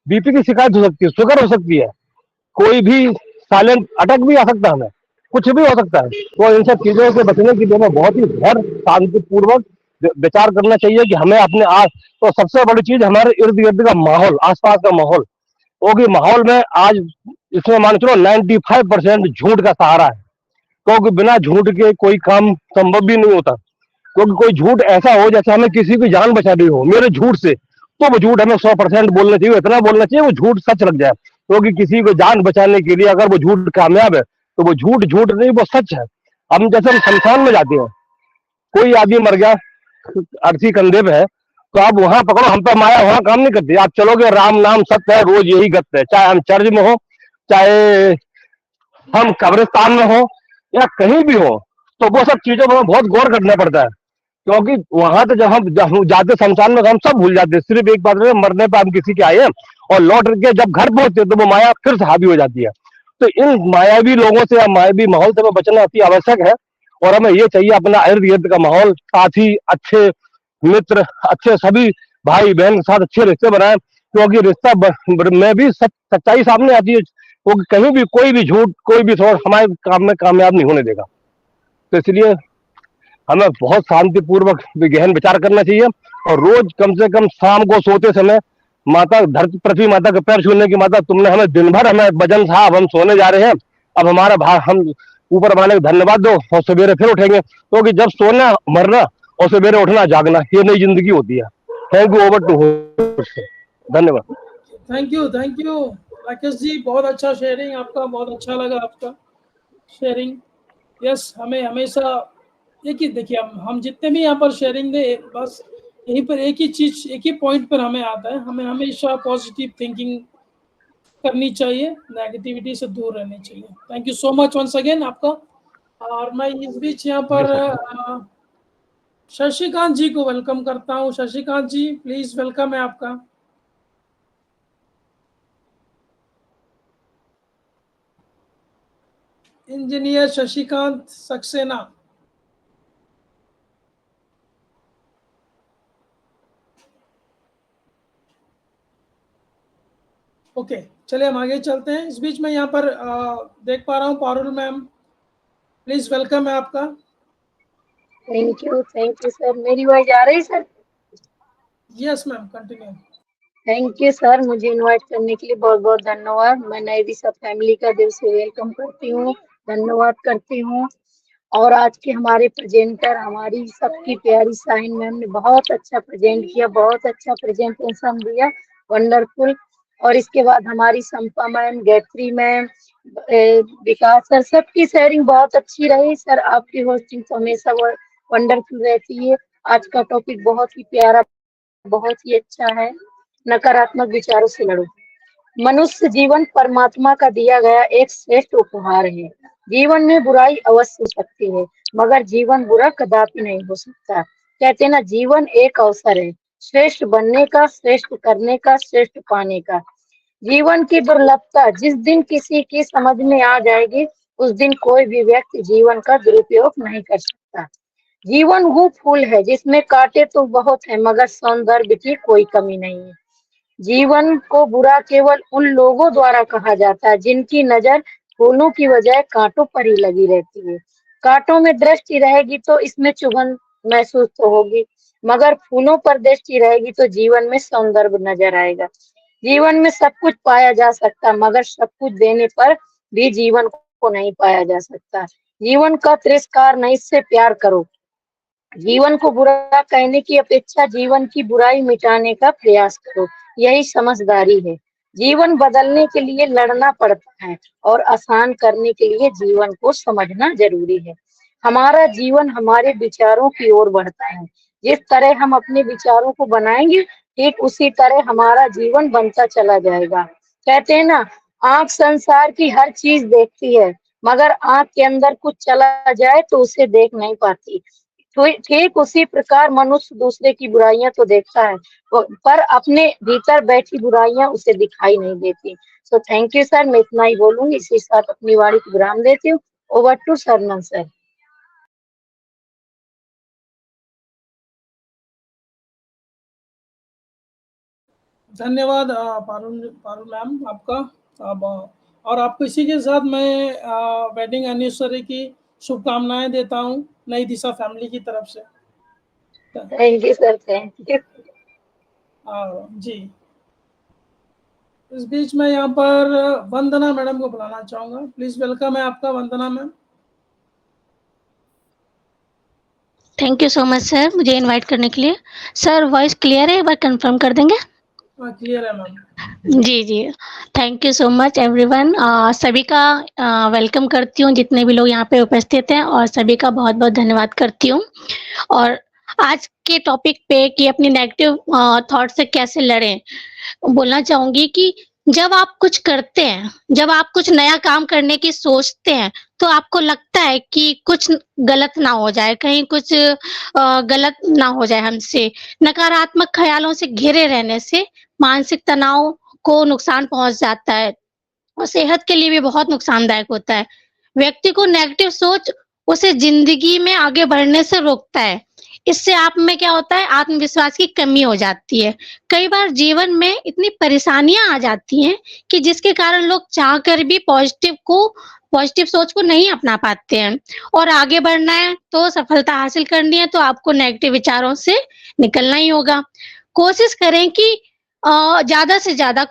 बीपी की शिकायत हो सकती है, शुगर हो सकती है, कोई भी साइलेंट अटैक भी आ सकता है, हमें कुछ भी हो सकता है। तो इन सब चीजों से बचने के लिए हमें बहुत ही घर शांतिपूर्वक विचार करना चाहिए कि हमें अपने आस, तो सबसे बड़ी चीज हमारे इर्द गिर्द का माहौल, आसपास का माहौल, क्योंकि माहौल में आज इसमें मान चलो 95% झूठ का सहारा है, क्योंकि बिना झूठ के कोई काम संभव भी नहीं होता। क्योंकि कोई झूठ ऐसा हो जैसे हमें किसी की जान बचा दी हो मेरे झूठ से, तो वो झूठ हमें 100% बोलना चाहिए, इतना बोलना चाहिए वो झूठ सच लग जाए। क्योंकि किसी को जान बचाने के लिए अगर वो झूठ कामयाब है, तो वो झूठ झूठ नहीं, वो सच है। हम जैसे हम शमशान में जाते हैं, कोई आदमी मर गया, अर्थी कंधे पे है, तो आप वहां पकड़ो, हम पे माया वहां काम नहीं करती। आप चलोगे, राम नाम सत्य है, रोज यही गत है, चाहे हम चर्च में हो, चाहे हम कब्रिस्तान में हो, या कहीं भी हो, तो वो सब चीजों में बहुत गौर करना पड़ता है। क्योंकि वहां तो जब हम जाते शमशान में, हम सब भूल जाते हैं, सिर्फ एक बात है, मरने पर हम किसी के आए हैं, और लौट के जब घर पहुंचते तो वो माया फिर से हावी हो जाती है। तो इन मायावी लोगों से या मायावी माहौल से हमें बचना अति आवश्यक है। और हमें ये चाहिए अपना इर्द गिर्द का माहौल, साथी, अच्छे मित्र, अच्छे सभी भाई बहन के साथ अच्छे रिश्ते बनाए, क्योंकि रिश्ता में भी सच्चाई सामने आती है। क्योंकि कहीं भी कोई भी झूठ, कोई भी थोड़ा हमारे काम में कामयाब नहीं होने देगा। तो इसलिए हमें बहुत शांतिपूर्वक गहन विचार करना चाहिए, और रोज कम से कम शाम को सोते समय माता, धरती पृथ्वी माता के पैर छूने की, माता तुमने हमें दिन भर हमें वजन था, अब हम सोने जा रहे हैं, अब हमारा भाग हम ऊपर वाले को धन्यवाद दो, और सवेरे फिर उठेंगे। क्योंकि जब सोना मरना और सवेरे उठना जागना, ये नई जिंदगी होती है। थैंक यू, ओवर टू धन्यवाद। थैंक यू राकेश जी, बहुत अच्छा शेयरिंग आपका, बहुत अच्छा लगा आपका शेयरिंग। यस, हमें हमेशा एक ही, देखिए हम जितने भी यहाँ पर शेयरिंग दे, बस यहीं पर एक ही चीज, एक ही पॉइंट पर हमें आता है, हमें हमेशा पॉजिटिव थिंकिंग करनी चाहिए, नेगेटिविटी से दूर रहनी चाहिए। Thank you so much once again आपका। और मैं इस बीच यहाँ पर शशिकांत जी को वेलकम करता हूँ। शशिकांत जी प्लीज, वेलकम है आपका। इंजीनियर शशिकांत सक्सेना। ओके, चलिए हम आगे चलते हैं। इस बीच में यहाँ पर देख पा रहा हूँ पारुल मैम, प्लीज वेलकम है आपका। Thank you sir. मेरी आवाज आ रही sir? Yes ma'am, continue. Thank you sir, मुझे इनवाइट करने के लिए बहुत बहुत धन्यवाद। मैं नई दिशा फैमिली का दिल से वेलकम करती हूँ, धन्यवाद करती हूँ। और आज के हमारे प्रेजेंटर, हमारी सबकी प्यारी शाहीन मैम ने बहुत अच्छा प्रेजेंट किया, बहुत अच्छा प्रेजेंटेशन दिया, वंडरफुल। और इसके बाद हमारी संपा ma'am, Gayatri ma'am, Vikas sir, सबकी शेयरिंग बहुत अच्छी रही। सर आपकी होस्टिंग तो हमेशा वंडरफुल रहती है। आज का टॉपिक बहुत ही प्यारा, बहुत ही अच्छा है, नकारात्मक विचारों से लड़ो। मनुष्य जीवन परमात्मा का दिया गया एक श्रेष्ठ उपहार है। जीवन में बुराई अवश्य हो सकती है, मगर जीवन बुरा कदापि नहीं हो सकता। कहते हैं ना, जीवन एक अवसर है, श्रेष्ठ बनने का, श्रेष्ठ करने का, श्रेष्ठ पाने का। जीवन की दुर्लभता जिस दिन किसी की समझ में आ जाएगी, उस दिन कोई भी व्यक्ति जीवन का दुरुपयोग नहीं कर सकता। जीवन वो फूल है जिसमें कांटे तो बहुत है, मगर सौंदर्य की कोई कमी नहीं है। जीवन को बुरा केवल उन लोगों द्वारा कहा जाता है जिनकी नजर फूलों की बजाय कांटों पर ही लगी रहती है। कांटों में दृष्टि रहेगी तो इसमें चुभन महसूस तो होगी, मगर फूलों पर दृष्टि रहेगी तो जीवन में सौंदर्य नजर आएगा। जीवन में सब कुछ पाया जा सकता है, मगर सब कुछ देने पर भी जीवन को नहीं पाया जा सकता। जीवन का तिरस्कार नहीं, इससे प्यार करो। जीवन को बुरा कहने की अपेक्षा जीवन की बुराई मिटाने का प्रयास करो, यही समझदारी है। जीवन बदलने के लिए लड़ना पड़ता है और आसान करने के लिए जीवन को समझना जरूरी है। हमारा जीवन हमारे विचारों की ओर बढ़ता है। जिस तरह हम अपने विचारों को बनाएंगे, ठीक उसी तरह हमारा जीवन बनता चला जाएगा। कहते हैं ना, आंख संसार की हर चीज देखती है, मगर आंख के अंदर कुछ चला जाए तो उसे देख नहीं पाती। तो ठीक उसी प्रकार मनुष्य दूसरे की बुराइयां तो देखता है, पर अपने भीतर बैठी बुराइयां उसे दिखाई नहीं देती। सो थैंक यू सर, मैं इतना ही बोलूंगी, इसी के साथ अपनी वाणी को विराम देती हूँ। Over to Sarman sir. धन्यवाद पारुल पारुल मैम आपका। अब और आपको इसी के साथ मैं वेडिंग एनिवर्सरी की शुभकामनाएं देता हूं नई दिशा फैमिली की तरफ से। Thank you sir, thank you. जी, इस बीच में यहाँ पर वंदना मैडम को बुलाना चाहूंगा। प्लीज वेलकम है आपका Vandana ma'am. Thank you so much sir, मुझे इनवाइट करने के लिए। सर वॉइस क्लियर है, एक बार कंफर्म कर देंगे? क्लियर है मैम। जी जी, thank you so much everyone. सभी का वेलकम करती हूँ, जितने भी लोग यहाँ पे उपस्थित हैं, और सभी का बहुत बहुत धन्यवाद करती हूँ। और आज के टॉपिक पे कि अपनी नेगेटिव थॉट से कैसे लड़ें, बोलना चाहूंगी कि जब आप कुछ करते हैं, जब आप कुछ नया काम करने की सोचते हैं, तो आपको लगता है कि कुछ गलत ना हो जाए, कहीं कुछ गलत ना हो जाए हमसे। नकारात्मक ख्यालों से घिरे रहने से मानसिक तनाव को नुकसान पहुंच जाता है और सेहत के लिए भी बहुत नुकसानदायक होता है। व्यक्ति को नेगेटिव सोच उसे जिंदगी में आगे बढ़ने से रोकता है। इससे आप में क्या होता है, आत्मविश्वास की कमी हो जाती है। कई बार जीवन में इतनी परेशानियां आ जाती हैं कि जिसके कारण लोग चाहकर भी पॉजिटिव सोच को नहीं अपना पाते हैं। और आगे बढ़ना है तो सफलता हासिल करनी है तो आपको नेगेटिव विचारों से निकलना ही होगा। कोशिश करें कि ज्यादा से ज्यादा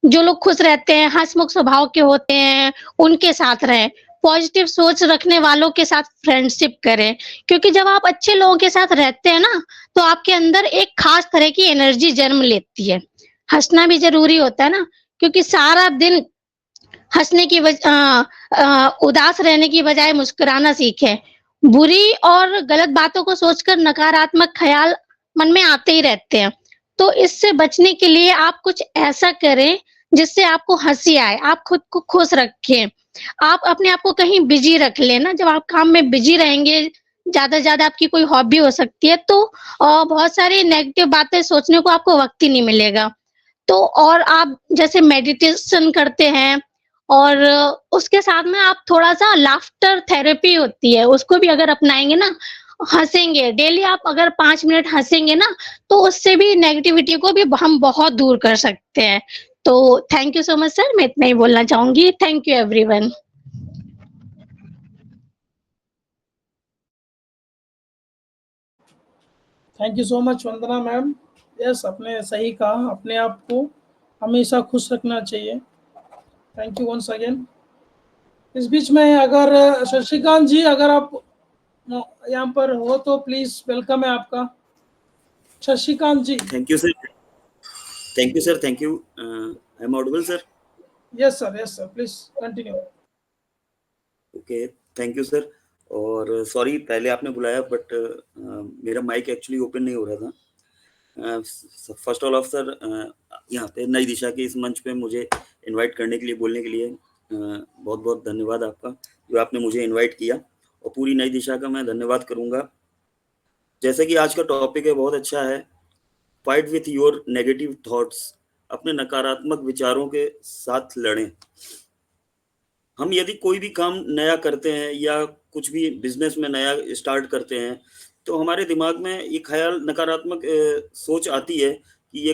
जो लोग खुश रहते हैं, हंसमुख स्वभाव के होते हैं, उनके साथ रहें। पॉजिटिव सोच रखने वालों के साथ फ्रेंडशिप करें, क्योंकि जब आप अच्छे लोगों के साथ रहते हैं ना, तो आपके अंदर एक खास तरह की एनर्जी जन्म लेती है। हंसना भी जरूरी होता है ना, क्योंकि सारा दिन हंसने की उदास रहने की बजाय मुस्कुराना सीखें। बुरी और गलत बातों को सोचकर नकारात्मक ख्याल मन में आते ही रहते हैं। तो इससे बचने के लिए आप कुछ ऐसा करें जिससे आपको हंसी आए, आप खुद को खुश रखें। आप अपने आप को कहीं बिजी रख लेना। जब आप काम में बिजी रहेंगे, ज्यादा से ज्यादा आपकी कोई हॉबी हो सकती है, तो बहुत सारी नेगेटिव बातें सोचने को आपको वक्त ही नहीं मिलेगा। तो और आप जैसे मेडिटेशन करते हैं, और उसके साथ में आप थोड़ा-सा लाफ्टर थेरेपी होती है, उसको भी अगर अपनाएँगे ना, हँसेंगे, डेली आप अगर 5 मिनट हँसेंगे ना, तो उससे भी नेगेटिविटी को भी हम बहुत दूर कर सकते हैं। तो thank you so much sir, मैं इतना ही बोलना चाहूँगी। Thank you everyone. Thank you so much Vandana ma'am. Yes, आपने सही कहा, अपने आप को हमेशा खुश रखना चाहिए। Thank you once again. इस बीच में अगर शशिकांत जी, अगर आप यहाँ पर हो तो प्लीज वेलकम है आपका। Shashikant ji. Thank you sir, thank you sir, thank you. I am audible sir? Yes sir, please continue. Okay, thank you sir. और सॉरी पहले आपने बुलाया, बट मेरा माइक एक्चुअली ओपन नहीं हो रहा था। फर्स्ट ऑल ऑफ सर, यहाँ पे नई दिशा के इस मंच पे मुझे इनवाइट करने के लिए, बोलने के लिए बहुत बहुत धन्यवाद आपका, जो आपने मुझे इनवाइट किया। और पूरी नई दिशा का मैं धन्यवाद करूँगा। जैसे कि आज का टॉपिक है, बहुत अच्छा है, fight with your negative thoughts. अपने नकारात्मक विचारों के साथ लड़ें। हम यदि कोई भी काम नया करते हैं या कुछ भी बिजनेस में नया स्टार्ट करते हैं, तो हमारे दिमाग में ये ख्याल, नकारात्मक सोच आती है कि ये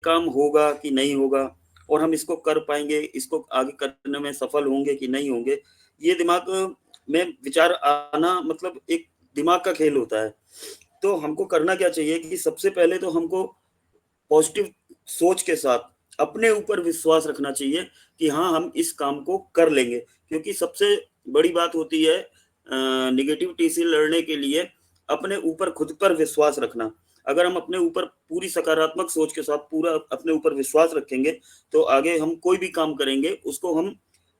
काम होगा कि नहीं होगा, और हम इसको कर पाएंगे, इसको आगे करने में सफल होंगे कि नहीं होंगे। ये दिमाग में विचार आना मतलब एक दिमाग का खेल होता है। तो हमको करना क्या चाहिए कि सबसे पहले तो हमको पॉजिटिव सोच के साथ अपने ऊपर विश्वास रखना चाहिए कि हाँ, हम इस काम को कर लेंगे, क्योंकि सबसे बड़ी बात होती है निगेटिविटी से लड़ने के लिए अपने ऊपर खुद पर विश्वास रखना। अगर हम अपने ऊपर पूरी सकारात्मक सोच के साथ पूरा अपने ऊपर विश्वास रखेंगे तो आगे हम कोई भी काम करेंगे उसको हम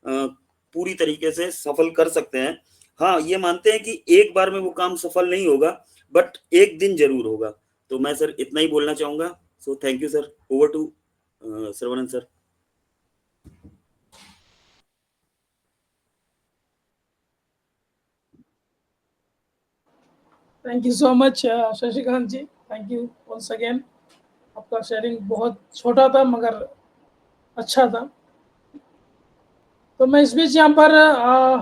पूरी तरीके से सफल कर सकते हैं। हाँ, ये मानते हैं कि एक बार में वो काम सफल नहीं होगा, बट एक दिन जरूर होगा। तो मैं सर इतना ही बोलना चाहूंगा। So thank you sir. Over to Sarvanand sir. Thank you so much Shashikant ji, thank you once again. आपका शेयरिंग बहुत छोटा था मगर अच्छा था। तो मैं इस बीच यहाँ पर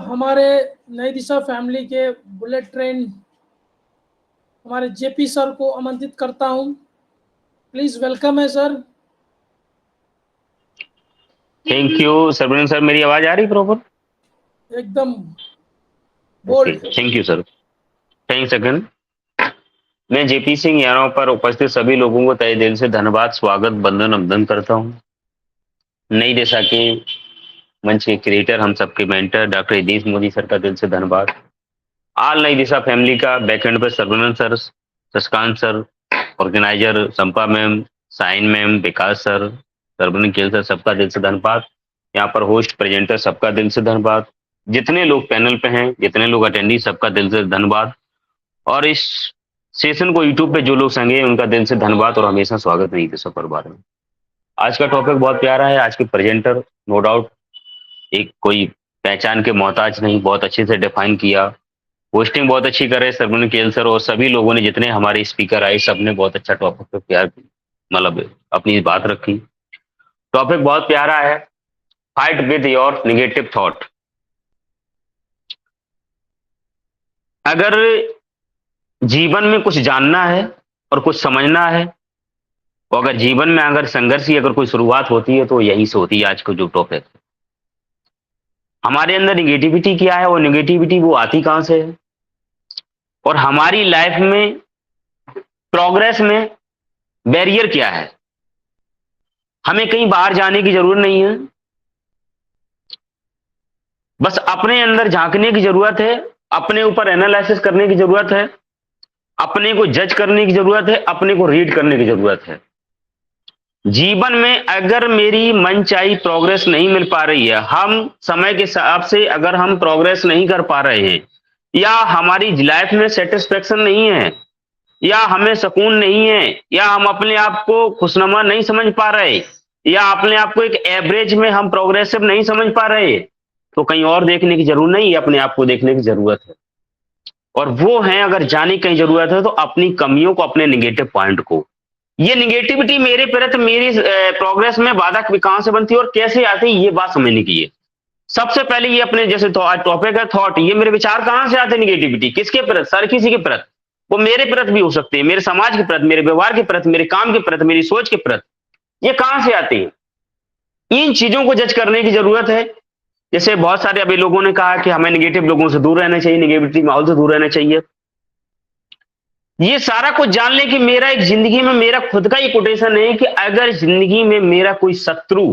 हमारे नई दिशा फैमिली के बुलेट ट्रेन हमारे जेपी सर को आमंत्रित करता हूँ। प्लीज वेलकम है sir. Thank you Sarvanand sir. मेरी आवाज आ रही प्रॉपर? एकदम bold. Thank you sir. Thanks again. मैं जेपी सिंह यहाँ पर उपस्थित सभी लोगों को तहे दिल से धन्यवाद, स्वागत, वंदन, अभिनंदन करता हूँ। नई दिशा के मंच के क्रिएटर, हम सबके mentor doctor Hitesh Modi sir का दिल से धन्यवाद। आल नई दिशा फैमिली का बैकएंड पर Sarvanand sir, Shashikant sir, organiser Sampa ma'am, साइन मैम, विकास सर, सर्वनंद केल सर, सबका दिल से धन्यवाद। यहाँ पर होस्ट प्रेजेंटर सबका दिल से धन्यवाद। जितने लोग पैनल पे हैं, जितने लोग अटेंडी, सबका दिल से धन्यवाद। और इस सेशन को यूट्यूब पे जो लोग संगे उनका दिल से धन्यवाद और हमेशा स्वागत नहीं थे सब परिवार में। आज का टॉपिक बहुत प्यारा है। आज के प्रेजेंटर नो डाउट एक कोई पहचान के मोहताज नहीं, बहुत अच्छे से डिफाइन किया। होस्टिंग बहुत अच्छी करे सर्वनंद केल सर और सभी लोगों ने, जितने हमारे स्पीकर आए सबने बहुत अच्छा टॉपिक पे प्यार मतलब अपनी बात रखी। टॉपिक बहुत प्यारा है, fight with your negative thought. अगर जीवन में कुछ जानना है और कुछ समझना है, और अगर जीवन में अगर संघर्ष की अगर कोई शुरुआत होती है तो यही से होती है। आज का जो टॉपिक है, हमारे अंदर निगेटिविटी क्या है, वो निगेटिविटी वो आती कहां से है, और हमारी लाइफ में प्रोग्रेस में बैरियर क्या है। हमें कहीं बाहर जाने की जरूरत नहीं है, बस अपने अंदर झांकने की जरूरत है, अपने ऊपर एनालिसिस करने की जरूरत है, अपने को जज करने की जरूरत है, अपने को रीड करने की जरूरत है। जीवन में अगर मेरी मनचाही प्रोग्रेस नहीं मिल पा रही है, हम समय के हिसाब से अगर हम प्रोग्रेस नहीं कर पा रहे हैं, या हमारी लाइफ में सेटिस्फेक्शन नहीं है, या हमें सुकून नहीं है, या हम अपने आप को खुशनुमा नहीं समझ पा रहे, या अपने आप को एक एवरेज में हम प्रोग्रेसिव नहीं समझ पा रहे, तो कहीं और देखने की जरूरत नहीं है, अपने आप को देखने की जरूरत है। और वो है, अगर जाने की जरूरत है तो अपनी कमियों को, अपने निगेटिव पॉइंट को। ये निगेटिविटी मेरे प्रति, मेरी प्रोग्रेस में बाधक कहां से बनती है और कैसे आती है, ये बात समझने की है। सबसे पहले ये अपने, जैसे टॉपिक है थॉट, ये मेरे विचार कहां से आते हैं निगेटिविटी, किसके प्रति, सर किसी के प्रति, वो मेरे प्रति भी हो सकते हैं, मेरे समाज के प्रति, मेरे व्यवहार के प्रति, मेरे काम के प्रति, मेरी सोच के प्रति, ये कहां से आती है। इन चीजों को जज करने की जरूरत है। जैसे बहुत सारे अभी लोगों ने कहा कि हमें निगेटिव लोगों से दूर रहना चाहिए, निगेटिव माहौल से दूर रहना चाहिए। ये सारा कुछ जान ले कि मेरा एक जिंदगी में मेरा खुद का ही कोटेशन है कि अगर जिंदगी में मेरा कोई शत्रु,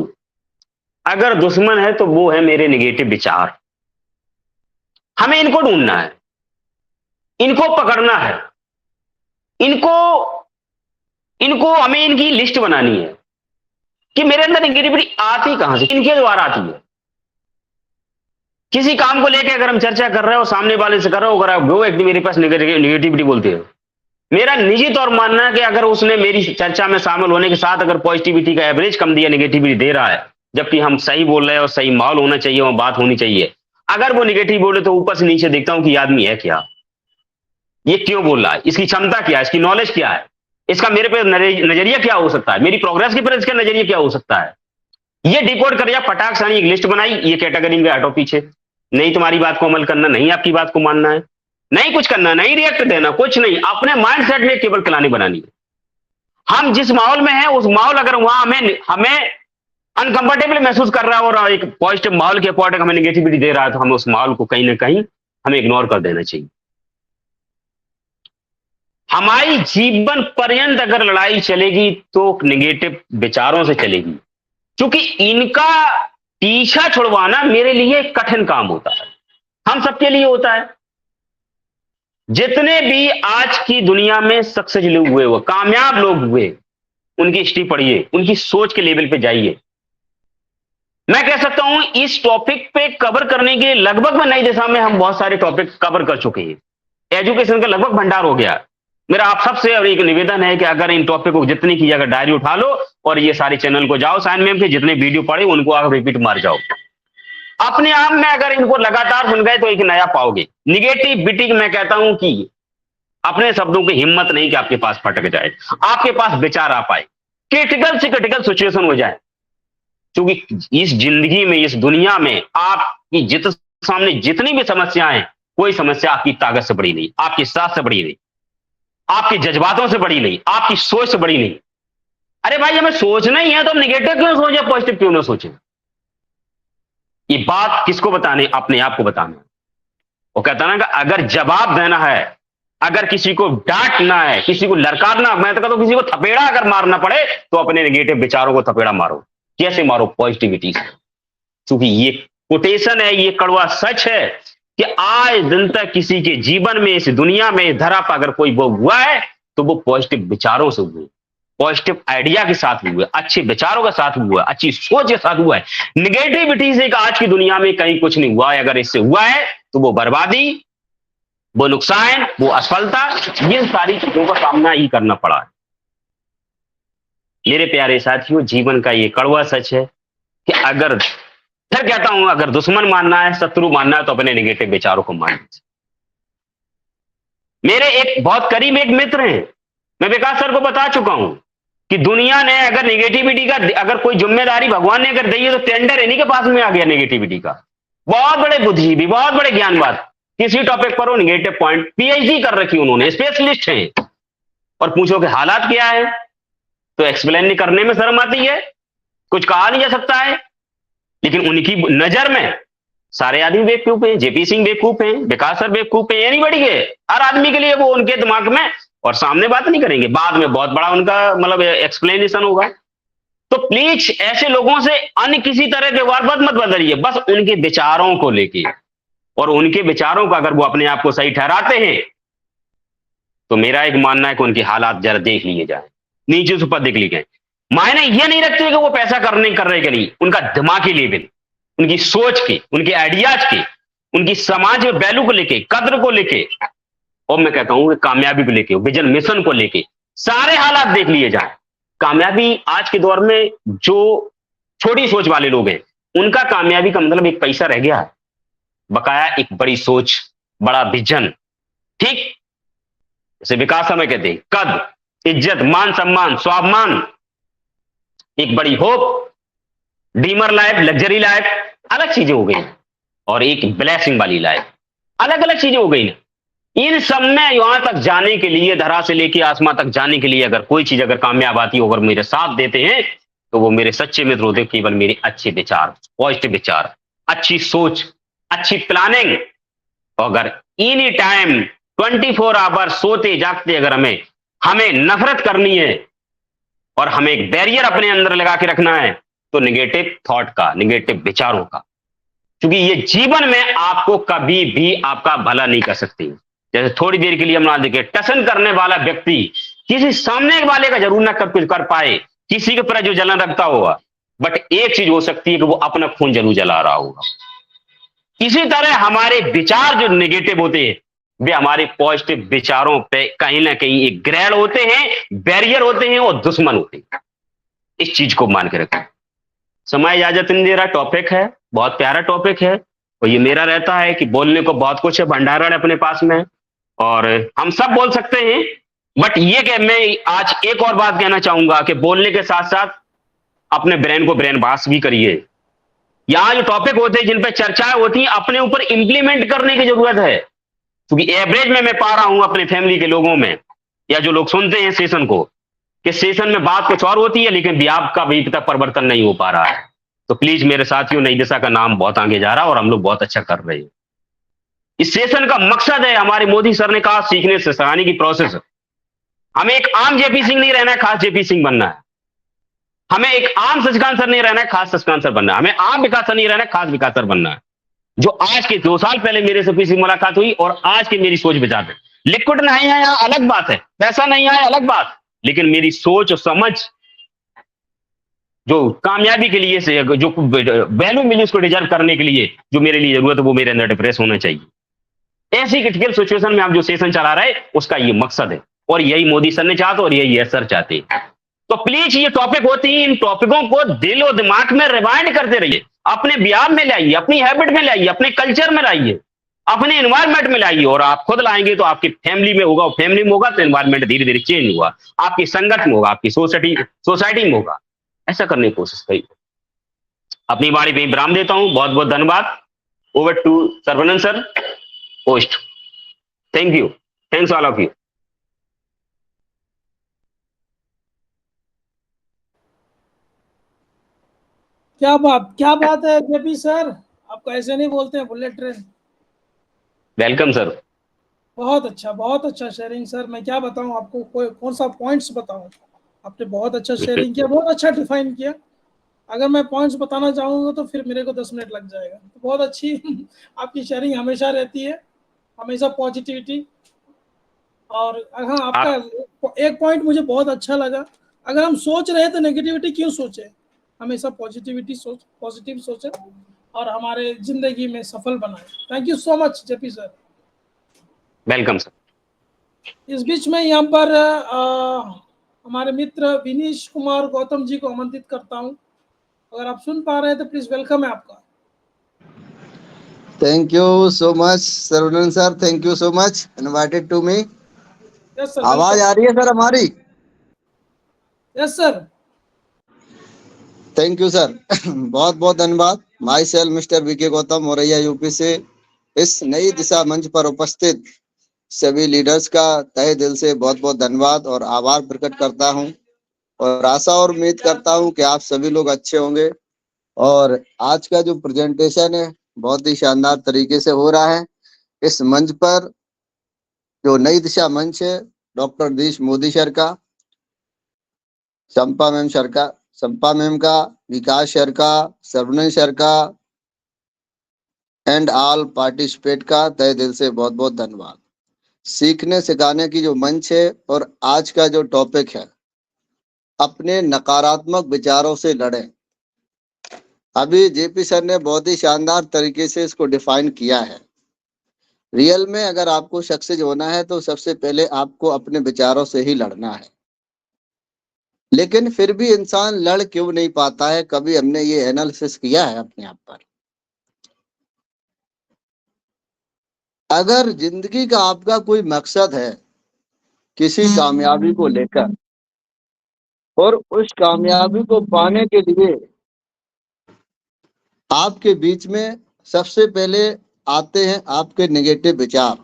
अगर दुश्मन है, तो वो है मेरे निगेटिव विचार। हमें इनको ढूंढना है, इनको पकड़ना है, इनको हमें इनकी लिस्ट बनानी है कि मेरे अंदर निगेटिविटी आती कहां से, इनके द्वारा आती है। किसी काम को लेकर अगर हम चर्चा कर रहे हो, सामने वाले से कर रहे हो, अगर वो एकदम मेरे पास निगेटिविटी बोलते हो, मेरा निजी तौर मानना है कि अगर उसने मेरी चर्चा में शामिल होने के साथ अगर पॉजिटिविटी का एवरेज कम दिया, निगेटिविटी दे रहा है, जबकि हम सही बोल रहे हैं और सही माहौल होना चाहिए, वहां बात होनी चाहिए, अगर वो निगेटिव बोले तो ऊपर से नीचे देखता हूं कि आदमी है क्या, ये क्यों बोल रहा है, इसकी क्षमता क्या है, इसकी नॉलेज क्या है, इसका मेरे पे नजरिया क्या हो सकता है, मेरी प्रोग्रेस के प्रति इसका नजरिया क्या हो सकता है। ये डिकोड कर या फटाक सानी एक लिस्ट बनाई, ये कैटेगरी में हटो पीछे, नहीं तुम्हारी बात को अमल करना, नहीं आपकी बात को मानना है, नहीं कुछ करना, नहीं रिएक्ट देना, कुछ नहीं, अपने माइंडसेट में केवल कलानी बनानी है। हम जिस माहौल में हैं, उस माहौल अगर वहां हमें अनकंफर्टेबल महसूस कर रहा है और एक पॉजिटिव माहौल के अकॉर्डिंग हमें निगेटिविटी दे रहा है, तो हमें उस माहौल को कहीं ना कहीं हमें इग्नोर कर देना चाहिए। हमारी जीवन पर्यंत अगर लड़ाई चलेगी तो निगेटिव विचारों से चलेगी, क्योंकि इनका पीछा छुड़वाना मेरे लिए एक कठिन काम होता है, हम सबके लिए होता है। जितने भी आज की दुनिया में सक्सेस लोग हुए, वो कामयाब लोग हुए, उनकी हिस्ट्री पढ़िए, उनकी सोच के लेवल पे जाइए। मैं कह सकता हूं इस टॉपिक पे कवर करने के लिए लगभग में नई दिशा में हम बहुत सारे टॉपिक कवर कर चुके हैं। एजुकेशन का लगभग भंडार हो गया। मेरा आप सबसे और एक निवेदन है कि अगर इन टॉपिक को जितनी की अगर डायरी उठा लो और ये सारे चैनल को जाओ, साइन मैम के जितने वीडियो पढ़े उनको आप रिपीट मार जाओ। अपने आप में अगर इनको लगातार सुन गए तो एक नया पाओगे। निगेटिविटी मैं कहता हूं कि अपने शब्दों की हिम्मत नहीं कि आपके पास फटक जाए, आपके पास विचार आ पाए, क्रिटिकल से क्रिटिकल सिचुएशन हो जाए। क्योंकि इस जिंदगी में, इस दुनिया में आपकी सामने जितनी भी समस्याएं, कोई समस्या आपकी ताकत से बड़ी नहीं, आपकी साथ से बड़ी नहीं, आपके जज्बातों से बड़ी नहीं, आपकी सोच से बड़ी नहीं। अरे भाई हमें सोचना ही है तो हम निगेटिव क्यों सोचे, पॉजिटिव क्यों ना सोचे? ये बात किसको बताने? अपने आप को बताना। वो कहता ना कि अगर जवाब देना है, अगर किसी को डांटना है, किसी को लड़काना, मैं तो कहता हूं किसी को थपेड़ा अगर मारना पड़े तो अपने नेगेटिव विचारों को थपेड़ा मारो। कैसे मारो? पॉजिटिविटी से। क्योंकि ये कोटेशन है, ये कड़वा सच है कि आज दिन तक किसी के जीवन में, इस दुनिया में, इस धरा पर अगर कोई वो हुआ है तो वो पॉजिटिव विचारों से हुए, पॉजिटिव आइडिया के साथ हुए, अच्छे विचारों के साथ हुआ, अच्छी सोच के साथ हुआ है। निगेटिविटी से आज की दुनिया में कहीं कुछ नहीं हुआ है। अगर इससे हुआ है तो वो बर्बादी, वो नुकसान, वो असफलता, ये सारी चीजों का सामना ही करना पड़ा है। मेरे प्यारे साथियों, जीवन का ये कड़वा सच है कि अगर, फिर कहता हूं, अगर दुश्मन मानना है, शत्रु मानना है तो अपने नेगेटिव विचारों को मान लीजिए। मेरे एक बहुत करीब एक मित्र हैं, मैं विकास सर को बता चुका हूं कि दुनिया ने अगर नेगेटिविटी का अगर कोई जिम्मेदारी भगवान ने अगर दी है तो टेंडर इन्हीं के पास में आ गया नेगेटिविटी का। बहुत बड़े बुद्धिजीवी, बहुत बड़े ज्ञानवाद, किसी टॉपिक पर वो नेगेटिव पॉइंट, पीएचडी कर रखी उन्होंने, स्पेशलिस्ट हैं। और पूछो कि हालात क्या है तो एक्सप्लेन नहीं करने में शर्म आती है, कुछ कहा नहीं जा सकता है। लेकिन उनकी नजर में सारे आदमी बेवकूफ हैं, जेपी सिंह बेवकूफ हैं, विकास सर बेवकूफ हैं, एनीबॉडी के, हर आदमी के लिए वो उनके दिमाग में, और सामने बात नहीं करेंगे, बाद में बहुत बड़ा उनका मतलब एक्सप्लेनेशन होगा। तो प्लीज ऐसे लोगों से अन्य किसी तरह व्यवहार मत बदलिए, बस उनके विचारों को लेके, और उनके विचारों को अगर वो अपने आप को सही ठहराते हैं तो मेरा एक मानना है कि उनके हालात जरा देख लिए जाए, नीचे से ऊपर देख लिए गए। मायने ये नहीं रखते कि वो पैसा कर रहे के लिए, उनका दिमागी लेवल, उनकी सोच की, उनके आइडियाज की, उनकी समाज में वैल्यू को लेके, कद्र को लेके, और मैं कहता हूं कि कामयाबी को लेके, विजन मिशन को लेके सारे हालात देख लिए जाए। कामयाबी आज के दौर में जो छोटी सोच वाले लोग हैं, उनका कामयाबी का मतलब एक पैसा रह गया है, बकाया एक बड़ी सोच, बड़ा विजन। ठीक जैसे विकास समय कहते हैं, कद, इज्जत, मान सम्मान, स्वाभिमान, एक बड़ी hope, dreamer life, luxury life, अलग चीजें हो गई, और एक ब्लेसिंग वाली लाइफ, अलग अलग चीजें हो गई ना। इन सब में यहां तक जाने के लिए, धरा से लेके आसमां तक जाने के लिए अगर कोई चीज अगर कामयाब आती हो, अगर मेरे साथ देते हैं तो वो मेरे सच्चे मित्र होते, केवल मेरे अच्छे विचार, पॉजिटिव विचार, अच्छी सोच, अच्छी प्लानिंग। अगर एनी टाइम 24 आवर सोते जागते अगर हमें नफरत करनी है और हमें एक बैरियर अपने अंदर लगा के रखना है तो निगेटिव थॉट का, निगेटिव विचारों का, क्योंकि ये जीवन में आपको कभी भी आपका भला नहीं कर सकती। जैसे थोड़ी देर के लिए हम ना देखे, टसन करने वाला व्यक्ति किसी सामने वाले का जरूर ना कर पाए, किसी के प्रति जो जलन रखता होगा, बट एक चीज हो सकती है कि वो अपना खून जरूर जला रहा होगा। इसी तरह हमारे विचार जो नेगेटिव होते हैं वे हमारे पॉजिटिव विचारों पे कहीं ना कहीं एक ग्रैड होते हैं, बैरियर होते हैं और दुश्मन होते हैं। इस चीज को मान के रखें। समय इजाजत नहीं दे रहा, टॉपिक है बहुत प्यारा टॉपिक है, और ये मेरा रहता है कि बोलने को बहुत कुछ है, भंडारण है अपने पास में, और हम सब बोल सकते हैं। बट ये कि मैं आज एक और बात कहना चाहूंगा कि बोलने के साथ साथ अपने ब्रेन को ब्रेन वॉश भी करिए। यहाँ जो टॉपिक होते हैं, जिन पे चर्चाएं होती हैं, अपने ऊपर इंप्लीमेंट करने की जरूरत है। क्योंकि एवरेज में मैं पा रहा हूं अपने फैमिली के लोगों में, या जो लोग सुनते हैं सेशन को, कि सेशन में बात कुछ और होती है लेकिन आप का अभी तक परिवर्तन नहीं हो पा रहा है। तो प्लीज मेरे साथियों, नई दिशा का नाम बहुत आगे जा रहा है और हम लोग बहुत अच्छा कर रहे हैं। इस सेशन का मकसद है, हमारे मोदी सर ने कहा, सीखने से सिखाने की प्रोसेस। हमें एक आम जेपी सिंह नहीं रहना है, खास जेपी सिंह बनना है। हमें एक आम शशिकांत सर नहीं रहना है, खास शशिकांत सर बनना है। हमें आम विकास सर नहीं रहना है, खास विकास सर बनना है। जो आज के 2 साल पहले मेरे से किसी मुलाकात हुई और आज की मेरी सोच विचार पे, लिक्विड नहीं है यहाँ अलग बात है, पैसा नहीं आया अलग बात, लेकिन मेरी सोच और समझ जो कामयाबी के लिए से जो वैल्यू मिली उसको डिजर्व करने के लिए जो मेरे लिए जरूरत है वो मेरे अंदर डिप्रेस होना चाहिए। ऐसी क्रिटिकल सिचुएशन में आप जो सेशन चला रहे हैं उसका ये मकसद है और यही मोदी सर ने चाहते और यही सर चाहते हैं। तो प्लीज ये टॉपिक होती है, इन टॉपिकों को दिल और दिमाग में रिवाइंड करते रहिए, अपने व्यायाम में लाइए, अपनी हैबिट में लाइए, अपने कल्चर में लाइए, अपने एनवायरमेंट में लाइए। और आप खुद लाएंगे तो आपकी फैमिली में होगा, फैमिली में होगा तो एनवायरमेंट धीरे धीरे चेंज होगा, आपकी संगत में होगा, आपकी सोसाइटी में होगा। ऐसा करने की कोशिश करिए। अपनी बाणी पे विराम देता हूं। बहुत बहुत धन्यवाद। Over to Sarvanand sir, host. Thank you, thanks all of you. क्या बात है जेपी सर, आपको ऐसे नहीं बोलते हैं बुलेट ट्रेन। Welcome sir. बहुत अच्छा शेयरिंग सर। मैं क्या बताऊं आपको, कौन सा पॉइंट्स बताऊं। आपने बहुत अच्छा शेयरिंग किया, बहुत अच्छा डिफाइन किया। अगर मैं पॉइंट्स बताना चाहूंगा तो फिर मेरे को 10 मिनट लग जाएगा। तो बहुत अच्छी आपकी शेयरिंग हमेशा रहती है, हमेशा पॉजिटिविटी। और हाँ, आपका एक पॉइंट मुझे बहुत अच्छा लगा, अगर हम सोच रहे तो नेगेटिविटी क्यों सोचे, हमेशा पॉजिटिव सोचे और हमारे जिंदगी में सफल बनाए। Thank you so much JP sir. Welcome sir. इस बीच में यहाँ पर हमारे मित्र विनीश कुमार गौतम जी को आमंत्रित करता हूँ। अगर आप सुन पा रहे हैं तो प्लीज वेलकम है आपका। Thank you so much Sarvanand sir, thank you so much invited to me. Yes sir. आवाज आ रही है सर हमारी? Yes sir. Thank you sir. बहुत बहुत धन्यवाद। Myself mister VK Gautam, Moraiya UP से इस नई दिशा मंच पर उपस्थित सभी लीडर्स का तहे दिल से बहुत बहुत धन्यवाद और आभार प्रकट करता हूं और आशा और उम्मीद करता हूं कि आप सभी लोग अच्छे होंगे। और आज का जो प्रेजेंटेशन है बहुत ही शानदार तरीके से हो रहा है। इस मंच पर जो नई दिशा मंच है डॉक्टर दिनेश मोदी सर का, चंपा मैम का, विकास सर का, सर्वनंद सर का एंड ऑल पार्टिसिपेट का तहे दिल से बहुत बहुत धन्यवाद। सीखने सिखाने की जो मंच है और आज का जो टॉपिक है अपने नकारात्मक विचारों से लड़ें। अभी जेपी सर ने बहुत ही शानदार तरीके से इसको डिफाइन किया है। रियल में अगर आपको सक्सेस होना है तो सबसे पहले आपको अपने विचारों से ही लड़ना है। लेकिन फिर भी इंसान लड़ क्यों नहीं पाता है, कभी हमने ये एनालिसिस किया है अपने आप पर? अगर जिंदगी का आपका कोई मकसद है किसी कामयाबी को लेकर और उस कामयाबी को पाने के लिए आपके बीच में सबसे पहले आते हैं आपके नेगेटिव विचार,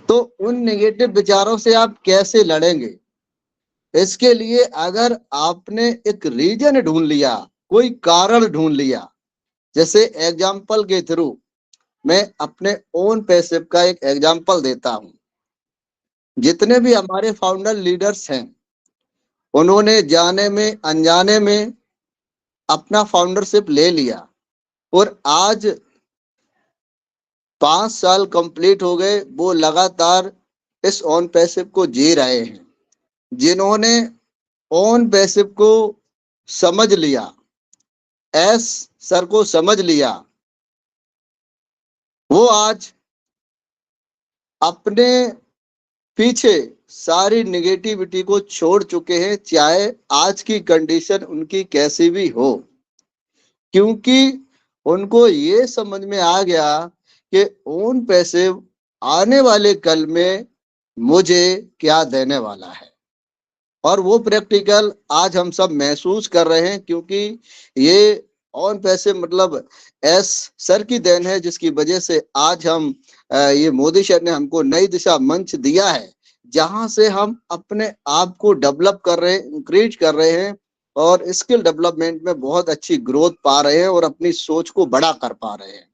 तो उन नेगेटिव विचारों से आप कैसे लड़ेंगे? इसके लिए अगर आपने एक रीजन ढूंढ लिया, कोई कारण ढूंढ लिया, जैसे एग्जाम्पल के थ्रू मैं अपने ओन पैसिव का एक एग्जाम्पल देता हूं। जितने भी हमारे फाउंडर लीडर्स हैं उन्होंने जाने में अनजाने में अपना फाउंडरशिप ले लिया और आज 5 साल कंप्लीट हो गए, वो लगातार इस ऑन पैसिव को जी रहे हैं। जिन्होंने ऑन पैसिव को समझ लिया, एस सर को समझ लिया, वो आज अपने पीछे सारी नेगेटिविटी को छोड़ चुके हैं, चाहे आज की कंडीशन उनकी कैसी भी हो, क्योंकि उनको ये समझ में आ गया कि ओन पैसिव आने वाले कल में मुझे क्या देने वाला है। और वो प्रैक्टिकल आज हम सब महसूस कर रहे हैं, क्योंकि ये ऑन पैसिव मतलब एस सर की देन है, जिसकी वजह से आज हम ये मोदी सर ने हमको नई दिशा मंच दिया है, जहां से हम अपने आप को डेवलप कर रहे हैं, इंक्रीज कर रहे हैं और स्किल डेवलपमेंट में बहुत अच्छी ग्रोथ पा रहे हैं और अपनी सोच को बड़ा कर पा रहे हैं।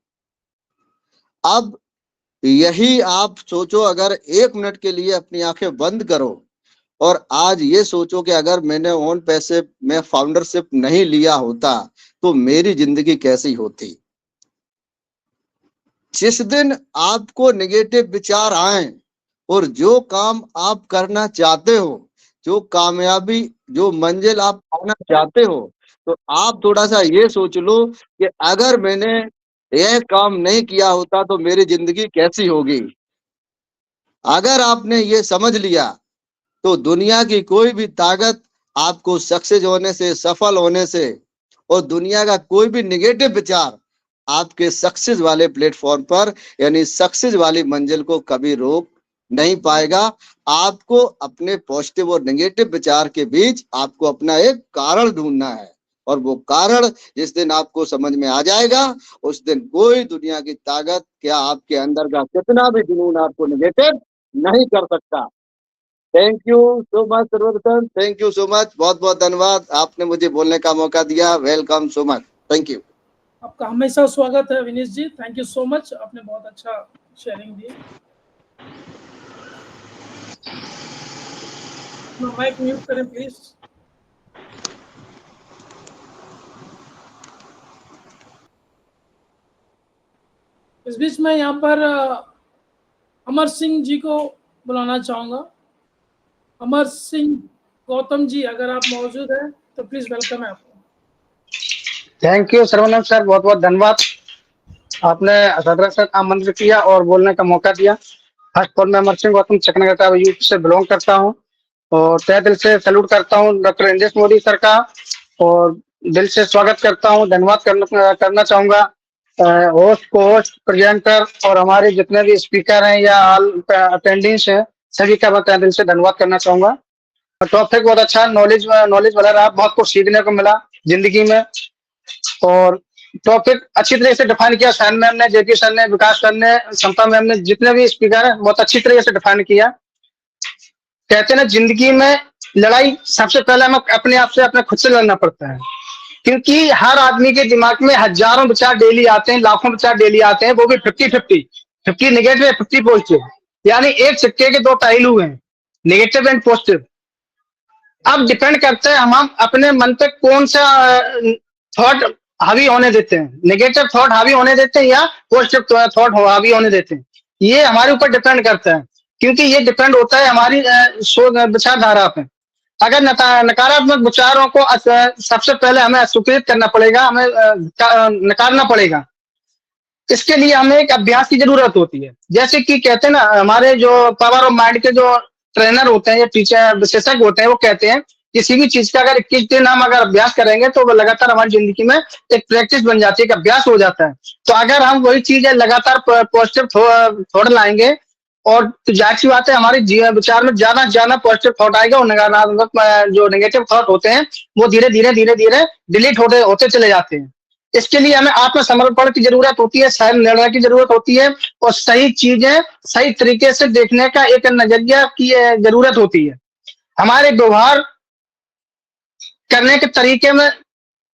अब यही आप सोचो, अगर 1 मिनट के लिए अपनी आंखें बंद करो और आज ये सोचो कि अगर मैंने ओन पैसे में फाउंडरशिप नहीं लिया होता तो मेरी जिंदगी कैसी होती। जिस दिन आपको नेगेटिव विचार आए और जो काम आप करना चाहते हो, जो कामयाबी, जो मंजिल आप पाना चाहते हो, तो आप थोड़ा सा ये सोच लो कि अगर मैंने यह काम नहीं किया होता तो मेरी जिंदगी कैसी होगी। अगर आपने ये समझ लिया तो दुनिया की कोई भी ताकत आपको सक्सेस होने से, सफल होने से, और दुनिया का कोई भी निगेटिव विचार आपके सक्सेस वाले प्लेटफॉर्म पर यानी सक्सेस वाली मंजिल को कभी रोक नहीं पाएगा। आपको अपने पॉजिटिव और नेगेटिव विचार के बीच आपको अपना एक कारण ढूंढना है, और वो कारण जिस दिन आपको समझ में आ जाएगा उस दिन कोई दुनिया की ताकत क्या आपके अंदर का कितना भी जुनून आपको नेगेटिव नहीं कर सकता। थैंक यू सो मच सर्वप्रथम, थैंक यू सो मच, बहुत बहुत धन्यवाद, आपने मुझे बोलने का मौका दिया। Welcome so much, thank you. आपका हमेशा स्वागत है विनीश जी, थैंक यू सो मच, आपने बहुत अच्छा शेयरिंग दी। माइक म्यूट करें प्लीज। इस बीच में यहाँ पर अमर सिंह जी को बुलाना चाहूंगा। अमर सिंह गौतम जी, अगर आप मौजूद हैं तो प्लीज वेलकम है आपको। थैंक यू सर्वनंद सर, बहुत बहुत धन्यवाद, आपने सदर सर आमंत्रित किया और बोलने का मौका दिया। फर्स्ट ऑफ ऑल मैं अमर सिंह गौतम चकनगता यूपी से बिलोंग करता हूं और तहे दिल से सैल्यूट करता हूं डॉक्टर इंद्रेश मोदी सर का, और दिल से स्वागत करता हूं, धन्यवाद करना चाहूंगा होस्ट, को होस्ट, प्रेजेंटर और हमारे जितने भी स्पीकर हैं या अटेंडेंस हैं सभी का मैं तहे दिल से धन्यवाद करना चाहूंगा। टॉपिक बहुत अच्छा, नॉलेज वाला रहा, बहुत कुछ सीखने को मिला जिंदगी में, और टॉपिक अच्छी तरह से डिफाइन किया सैन मैम ने, जेपी सर ने, विकास सर ने, समता मैम ने, जितने भी स्पीकर हैं बहुत अच्छी तरह से डिफाइन किया। कहते हैं ना जिंदगी में लड़ाई सबसे पहले हमें अपने आप से, अपने खुद से लड़ना पड़ता है, क्योंकि हर आदमी के दिमाग में हजारों विचार डेली आते हैं, लाखों विचार डेली आते हैं, वो भी 50-50 नेगेटिव 50 पॉजिटिव, यानी एक सिक्के के दो पहलू हैं, नेगेटिव एंड पॉजिटिव। अब डिपेंड करता है हम अपने मन पे कौन सा थॉट हावी होने देते हैं, नेगेटिव थॉट हावी होने देते हैं या पॉजिटिव थॉट हावी होने देते हैं, ये हमारे ऊपर डिपेंड करता है, क्योंकि ये डिपेंड होता है हमारी विचारधारा पे। अगर नकारात्मक विचारों को सबसे पहले हमें अस्वीकृत करना पड़ेगा, हमें नकारना पड़ेगा। इसके लिए हमें एक अभ्यास की जरूरत होती है। जैसे कि कहते हैं ना हमारे जो पावर ऑफ माइंड के जो ट्रेनर होते हैं या टीचर विशेषज्ञ होते हैं, वो कहते हैं किसी भी चीज का अगर 21 दिन हम अगर अभ्यास करेंगे तो वो लगातार हमारी जिंदगी में एक प्रैक्टिस बन जाती है, एक अभ्यास हो जाता है। तो अगर हम वही चीज लगातार पॉजिटिव थॉट लाएंगे और तो जाहिर सी बात है हमारे विचार में ज्यादा पॉजिटिव थॉट आएगा, और नकारात्मक जो नेगेटिव थॉट होते हैं वो धीरे धीरे डिलीट होते चले जाते हैं। इसके लिए हमें आत्मसमर्पण की जरूरत होती है, सही निर्णय की जरूरत होती है, और सही चीजें सही तरीके से देखने का एक नजरिया की जरूरत होती है। हमारे व्यवहार करने के तरीके में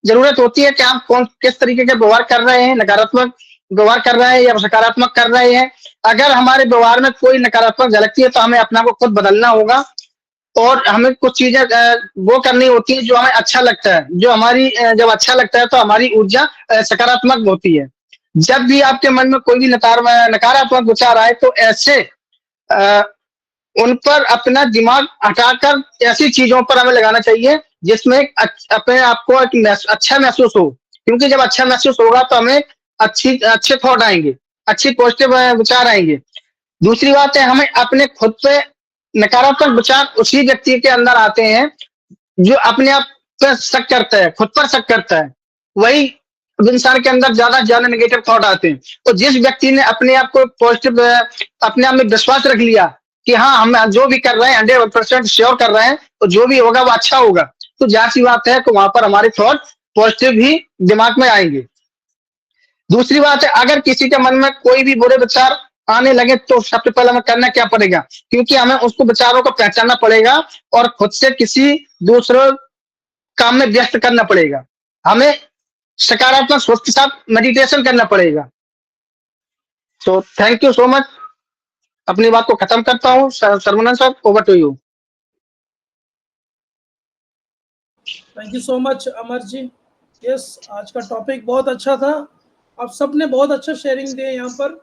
जरूरत होती है कि आप किस तरीके के व्यवहार कर रहे हैं, नकारात्मक व्यवहार कर रहे हैं या सकारात्मक कर रहे हैं। अगर हमारे व्यवहार में कोई नकारात्मक झलकती है तो हमें अपना को खुद बदलना होगा, और हमें कुछ चीजें वो करनी होती है जो हमें अच्छा लगता है, जो हमारी जब अच्छा लगता है तो हमारी ऊर्जा सकारात्मक होती है। जब भी आपके मन में कोई भी नकारात्मक विचार आए तो ऐसे उन पर अपना दिमाग हटाकर ऐसी चीजों पर हमें लगाना चाहिए जिसमें अपने आप को अच्छा महसूस हो, क्योंकि जब अच्छा महसूस होगा तो हमें अच्छे थॉट आएंगे, अच्छी पॉजिटिव विचार आएंगे। दूसरी बात है, हमें अपने खुद पे नकारात्मक विचार उसी व्यक्ति के अंदर आते हैं जो अपने आप पर शक करता है, खुद पर शक करता है, वही इंसान के अंदर ज्यादा नेगेटिव थॉट आते हैं। तो जिस व्यक्ति ने अपने आप को पॉजिटिव, अपने आप में विश्वास रख लिया कि हाँ हम जो भी कर रहे हैं 100% श्योर कर रहे हैं, तो जो भी होगा वो अच्छा होगा, तो जाहिर सी बात है तो वहां पर हमारे थॉट पॉजिटिव ही दिमाग में आएंगे। दूसरी बात है, अगर किसी के मन में कोई भी बुरे विचार आने लगे तो सबसे पहले हमें करना क्या पड़ेगा, क्योंकि हमें उसको विचारों को पहचानना पड़ेगा और खुद से किसी दूसरे काम में व्यस्त करना पड़ेगा। हमें सकारात्मक सोच के साथ मेडिटेशन करना पड़ेगा। तो थैंक यू सो मच, अपनी बात को खत्म करता हूँ। Sarvanand sir, over to you. Thank you so much Amar ji. Yes, आज का टॉपिक बहुत अच्छा था, आप सबने बहुत अच्छा शेयरिंग दिए यहाँ पर।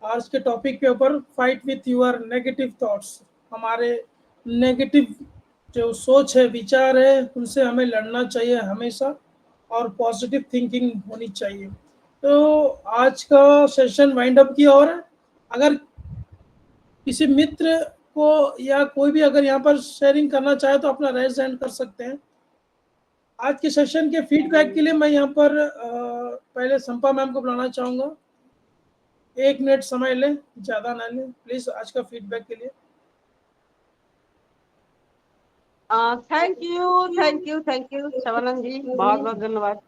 आज के टॉपिक के ऊपर fight with your negative thoughts, हमारे नेगेटिव जो सोच है, विचार है, उनसे हमें लड़ना चाहिए हमेशा और पॉजिटिव थिंकिंग होनी चाहिए। तो आज का सेशन वाइंड अप की ओर है। अगर किसी मित्र को या कोई भी अगर यहाँ पर शेयरिंग करना चाहे तो अपना रेज हैंड कर सकते हैं। आज के सेशन के फीडबैक के लिए मैं यहाँ पर पहले संपा मैम को बुलाना चाहूँगा। 1 मिनट समय लें, ज़्यादा ना लें प्लीज़, आज का फीडबैक के लिए। थैंक यू शवानंद जी, बहुत बहुत धन्यवाद।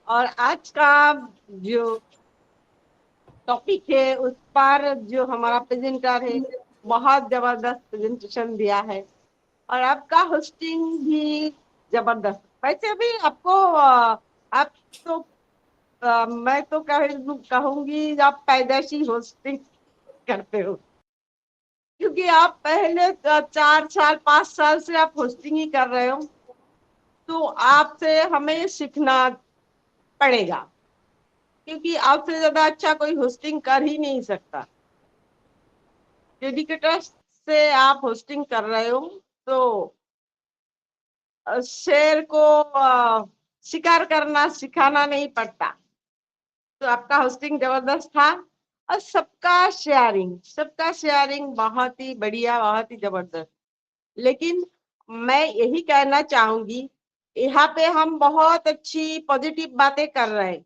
और आज का जो टॉपिक है उस पर जो हमारा प्रेजेंटर है बहुत जबरदस्त प्रेजेंटेशन दिया है और आपका होस्टिंग भी जबरदस्त। वैसे भी आपको आप तो मैं तो कहूंगी आप पैदाइशी होस्टिंग करते हो, क्योंकि आप पहले 4 साल 5 साल से आप होस्टिंग ही कर रहे हो, तो आपसे हमें सीखना पड़ेगा, क्योंकि आपसे ज्यादा अच्छा कोई होस्टिंग कर ही नहीं सकता। डेडिकेटर से आप होस्टिंग कर रहे हो तो शेर को शिकार करना सिखाना नहीं पड़ता। तो आपका होस्टिंग जबरदस्त था और सबका शेयरिंग बहुत ही बढ़िया, बहुत ही जबरदस्त। लेकिन मैं यही कहना चाहूंगी, यहाँ पे हम बहुत अच्छी पॉजिटिव बातें कर रहे हैं,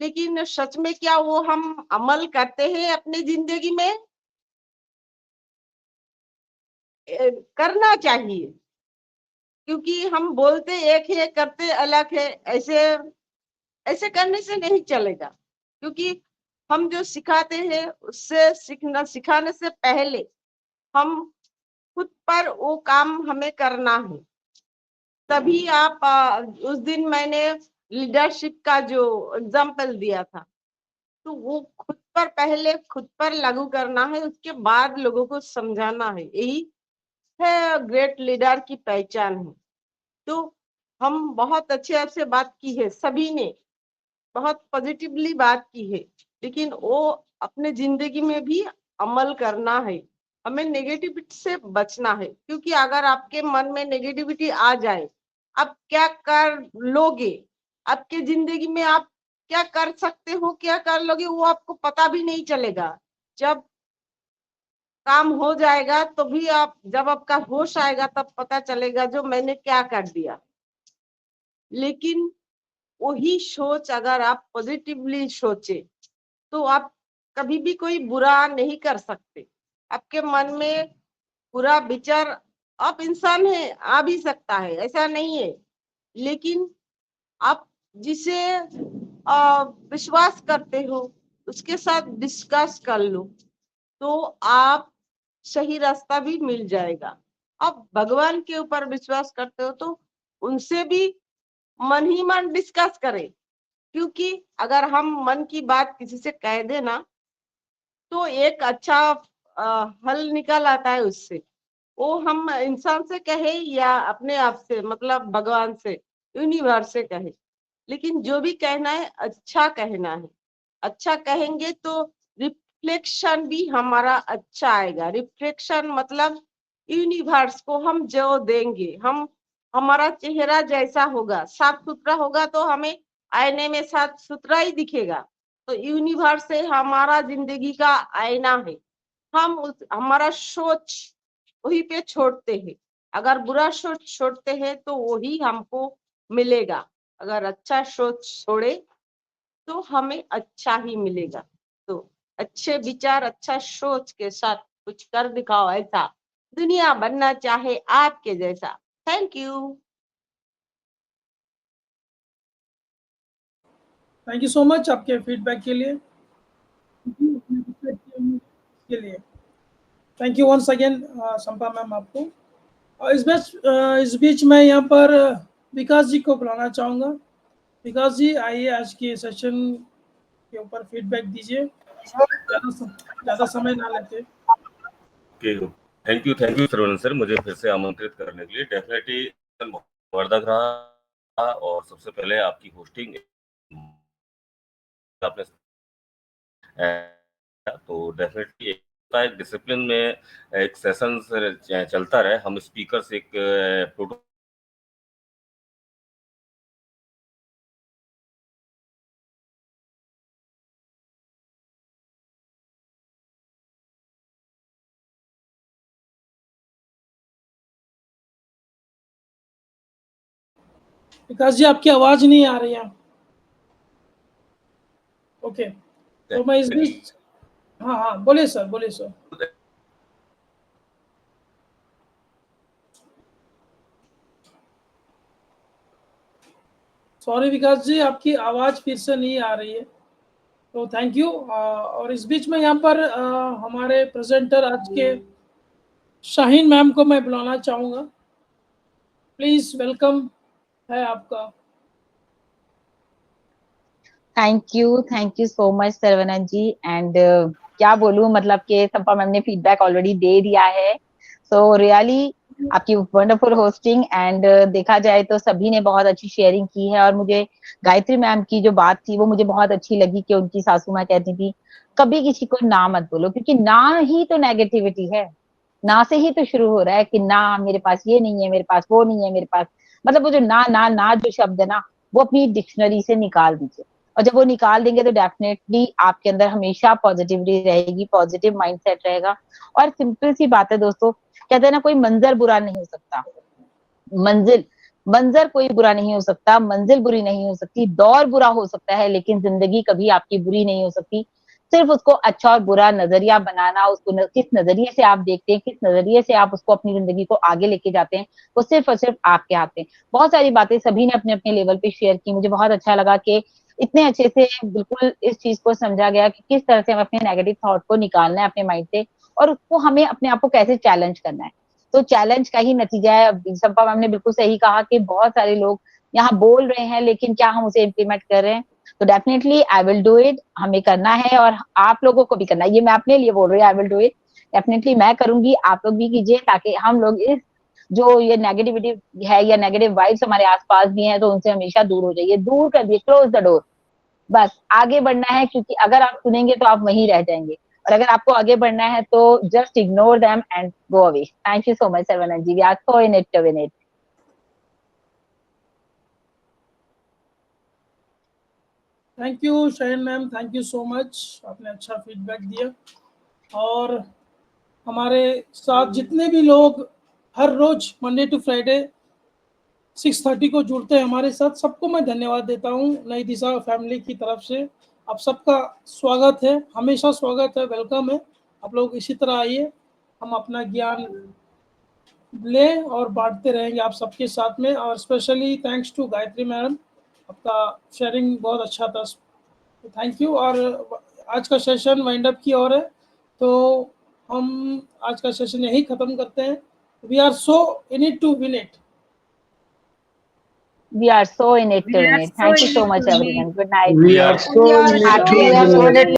लेकिन सच में क्या वो हम अमल करते हैं अपनी जिंदगी में? करना चाहिए, क्योंकि हम बोलते एक है करते अलग है। ऐसे करने से नहीं चलेगा, क्योंकि हम जो सिखाते हैं उससे सिखाने से पहले हम खुद पर वो काम हमें करना है। तभी आप उस दिन मैंने लीडरशिप का जो एग्जाम्पल दिया था, तो वो पहले खुद पर लागू करना है, उसके बाद लोगों को समझाना है। यही है ग्रेट लीडर की पहचान है। तो हम बहुत अच्छे से बात की है, सभी ने बहुत पॉजिटिवली बात की है, लेकिन वो अपने जिंदगी में भी अमल करना है। हमें नेगेटिविटी से बचना है, क्योंकि अगर आपके मन में नेगेटिविटी आ जाए, आप क्या कर लोगे, आपके जिंदगी में आप क्या कर सकते हो, क्या कर लोगे, वो आपको पता भी नहीं चलेगा। जब काम हो जाएगा तो भी आप, जब आपका होश आएगा तब पता चलेगा जो मैंने क्या कर दिया। लेकिन वही सोच अगर आप पॉजिटिवली सोचे तो आप कभी भी कोई बुरा नहीं कर सकते। आपके मन में बुरा विचार, आप इंसान है, आ भी सकता है, ऐसा नहीं है, लेकिन आप जिसे विश्वास करते हो उसके साथ डिस्कस कर लो तो आप सही रास्ता भी मिल जाएगा। आप भगवान के ऊपर विश्वास करते हो तो उनसे भी मन ही मन डिस्कस करें, क्योंकि अगर हम मन की बात किसी से कह देना तो एक अच्छा हल निकल आता है उससे। वो हम इंसान से कहे या अपने आप से, मतलब भगवान से, यूनिवर्स से कहे, लेकिन जो भी कहना है अच्छा कहना है। अच्छा कहेंगे तो रिफ्लेक्शन भी हमारा अच्छा आएगा। रिफ्लेक्शन मतलब यूनिवर्स को हम जो देंगे, हम हमारा चेहरा जैसा होगा, साफ सुथरा होगा तो हमें आईने में साफ सुथरा ही दिखेगा। तो यूनिवर्स से हमारा जिंदगी का आईना है। हम हमारा सोच वही पे छोड़ते हैं। अगर बुरा सोच छोड़ते हैं तो वही हमको मिलेगा। अगर अच्छा सोच छोड़े तो हमें अच्छा ही मिलेगा। तो अच्छे विचार, अच्छा सोच के साथ कुछ कर दिखाओ, ऐसा दुनिया बनना चाहे आपके जैसा। Thank you. Thank you so much आपके फीडबैक के लिए। Thank you once again Sampa ma'am आपको। और इस बीच मैं यहाँ पर विकास जी को बुलाना चाहूँगा। विकास जी आइए, आज के सेशन के ऊपर फीडबैक दीजिए, ज़्यादा समय ना लेते। थैंक यू सर्वनंद सर, मुझे फिर से आमंत्रित करने के लिए। डेफिनेटली वर्धक रहा और सबसे पहले आपकी होस्टिंग आपने तो डेफिनेटली एक डिसिप्लिन में एक सेशन चलता रहे, हम स्पीकर से एक प्रोटोकॉल विकास जी आपकी आवाज नहीं आ रही है। ओके, तो मैं इस बीच हाँ बोलिए सर। सॉरी विकास जी, आपकी आवाज फिर से नहीं आ रही है, तो थैंक यू। और इस बीच में यहाँ पर हमारे प्रेजेंटर आज के शाहीन मैम को मैं बुलाना चाहूँगा। प्लीज वेलकम है आपका। Thank you so much Saravanan ji. And क्या बोलूं, मतलब कि संपा मैम ने फीडबैक ऑलरेडी दे दिया है। सो रियली आपकी वंडरफुल होस्टिंग एंड देखा जाए तो सभी ने बहुत अच्छी शेयरिंग की है। और मुझे गायत्री मैम की जो बात थी वो मुझे बहुत अच्छी लगी कि उनकी सासू माँ कहती थी कभी किसी को ना मत बोलो, क्योंकि ना ही तो नेगेटिविटी है, ना से ही तो शुरू हो रहा है कि ना मेरे पास ये नहीं है, मेरे पास वो नहीं है, मेरे पास, मतलब वो जो ना जो शब्द है ना वो अपनी डिक्शनरी से निकाल दीजिए। और जब वो निकाल देंगे तो डेफिनेटली आपके अंदर हमेशा पॉजिटिविटी रहेगी, पॉजिटिव माइंडसेट रहेगा। और सिंपल सी बात है दोस्तों, कहते हैं ना कोई मंजर बुरा नहीं हो सकता, मंजर कोई बुरा नहीं हो सकता, मंजिल बुरी नहीं हो सकती, दौर बुरा हो सकता है, लेकिन जिंदगी कभी आपकी बुरी नहीं हो सकती। सिर्फ उसको अच्छा और बुरा नजरिया बनाना, उसको किस नजरिए से आप देखते हैं, किस नजरिए से आप उसको अपनी जिंदगी को आगे लेके जाते हैं, वो सिर्फ और सिर्फ आपके हाथ में। बहुत सारी बातें सभी ने अपने अपने लेवल पे शेयर की, मुझे बहुत अच्छा लगा कि इतने अच्छे से बिल्कुल इस चीज को समझा गया कि किस तरह से हम अपने नेगेटिव थॉट को निकालना है अपने माइंड से और उसको हमें अपने आप को कैसे चैलेंज करना है। तो चैलेंज का ही नतीजा है। संपा मैम ने बिल्कुल सही कहा कि बहुत सारे लोग यहाँ बोल रहे हैं लेकिन क्या हम उसे इम्प्लीमेंट कर रहे हैं। तो definitely I will do it, हमें करना है और आप लोगों को भी करना है। ये मैं अपने लिए बोल रही हूँ, I will do it, definitely मैं करूंगी, आप लोग भी कीजिए, ताकि हम लोग इस जो ये नेगेटिविटी है या नेगेटिव वाइब्स हमारे आसपास भी हैं तो उनसे हमेशा दूर हो जाइए, दूर कर दिए, क्लोज द डोर। बस आगे बढ़ना है, क्योंकि अगर आप सुनेंगे तो आप वहीं रह जाएंगे, और अगर आपको आगे बढ़ना है तो just ignore them and go away. Thank you so much Saravanan ji, we are so in it to win it. Thank you Shaheen ma'am, thank you so much, आपने अच्छा फीडबैक दिया। और हमारे साथ जितने भी लोग हर रोज मंडे टू फ्राइडे 6:30 को जुड़ते हैं हमारे साथ, सबको मैं धन्यवाद देता हूँ नई दिशा फैमिली की तरफ से। आप सबका स्वागत है, हमेशा स्वागत है, वेलकम है। आप लोग इसी तरह आइए, हम अपना ज्ञान लें और बांटते रहेंगे आप सबके साथ में। और specially thanks to Gayatri madam, आपका शेयरिंग बहुत अच्छा था, थैंक यू। और आज का सेशन वाइंड अप की ओर है, तो हम आज का सेशन यही खत्म करते हैं। We are so in it to win it. We are so in it to win it. Thank you so much everyone. Good night. We are so in it to win it.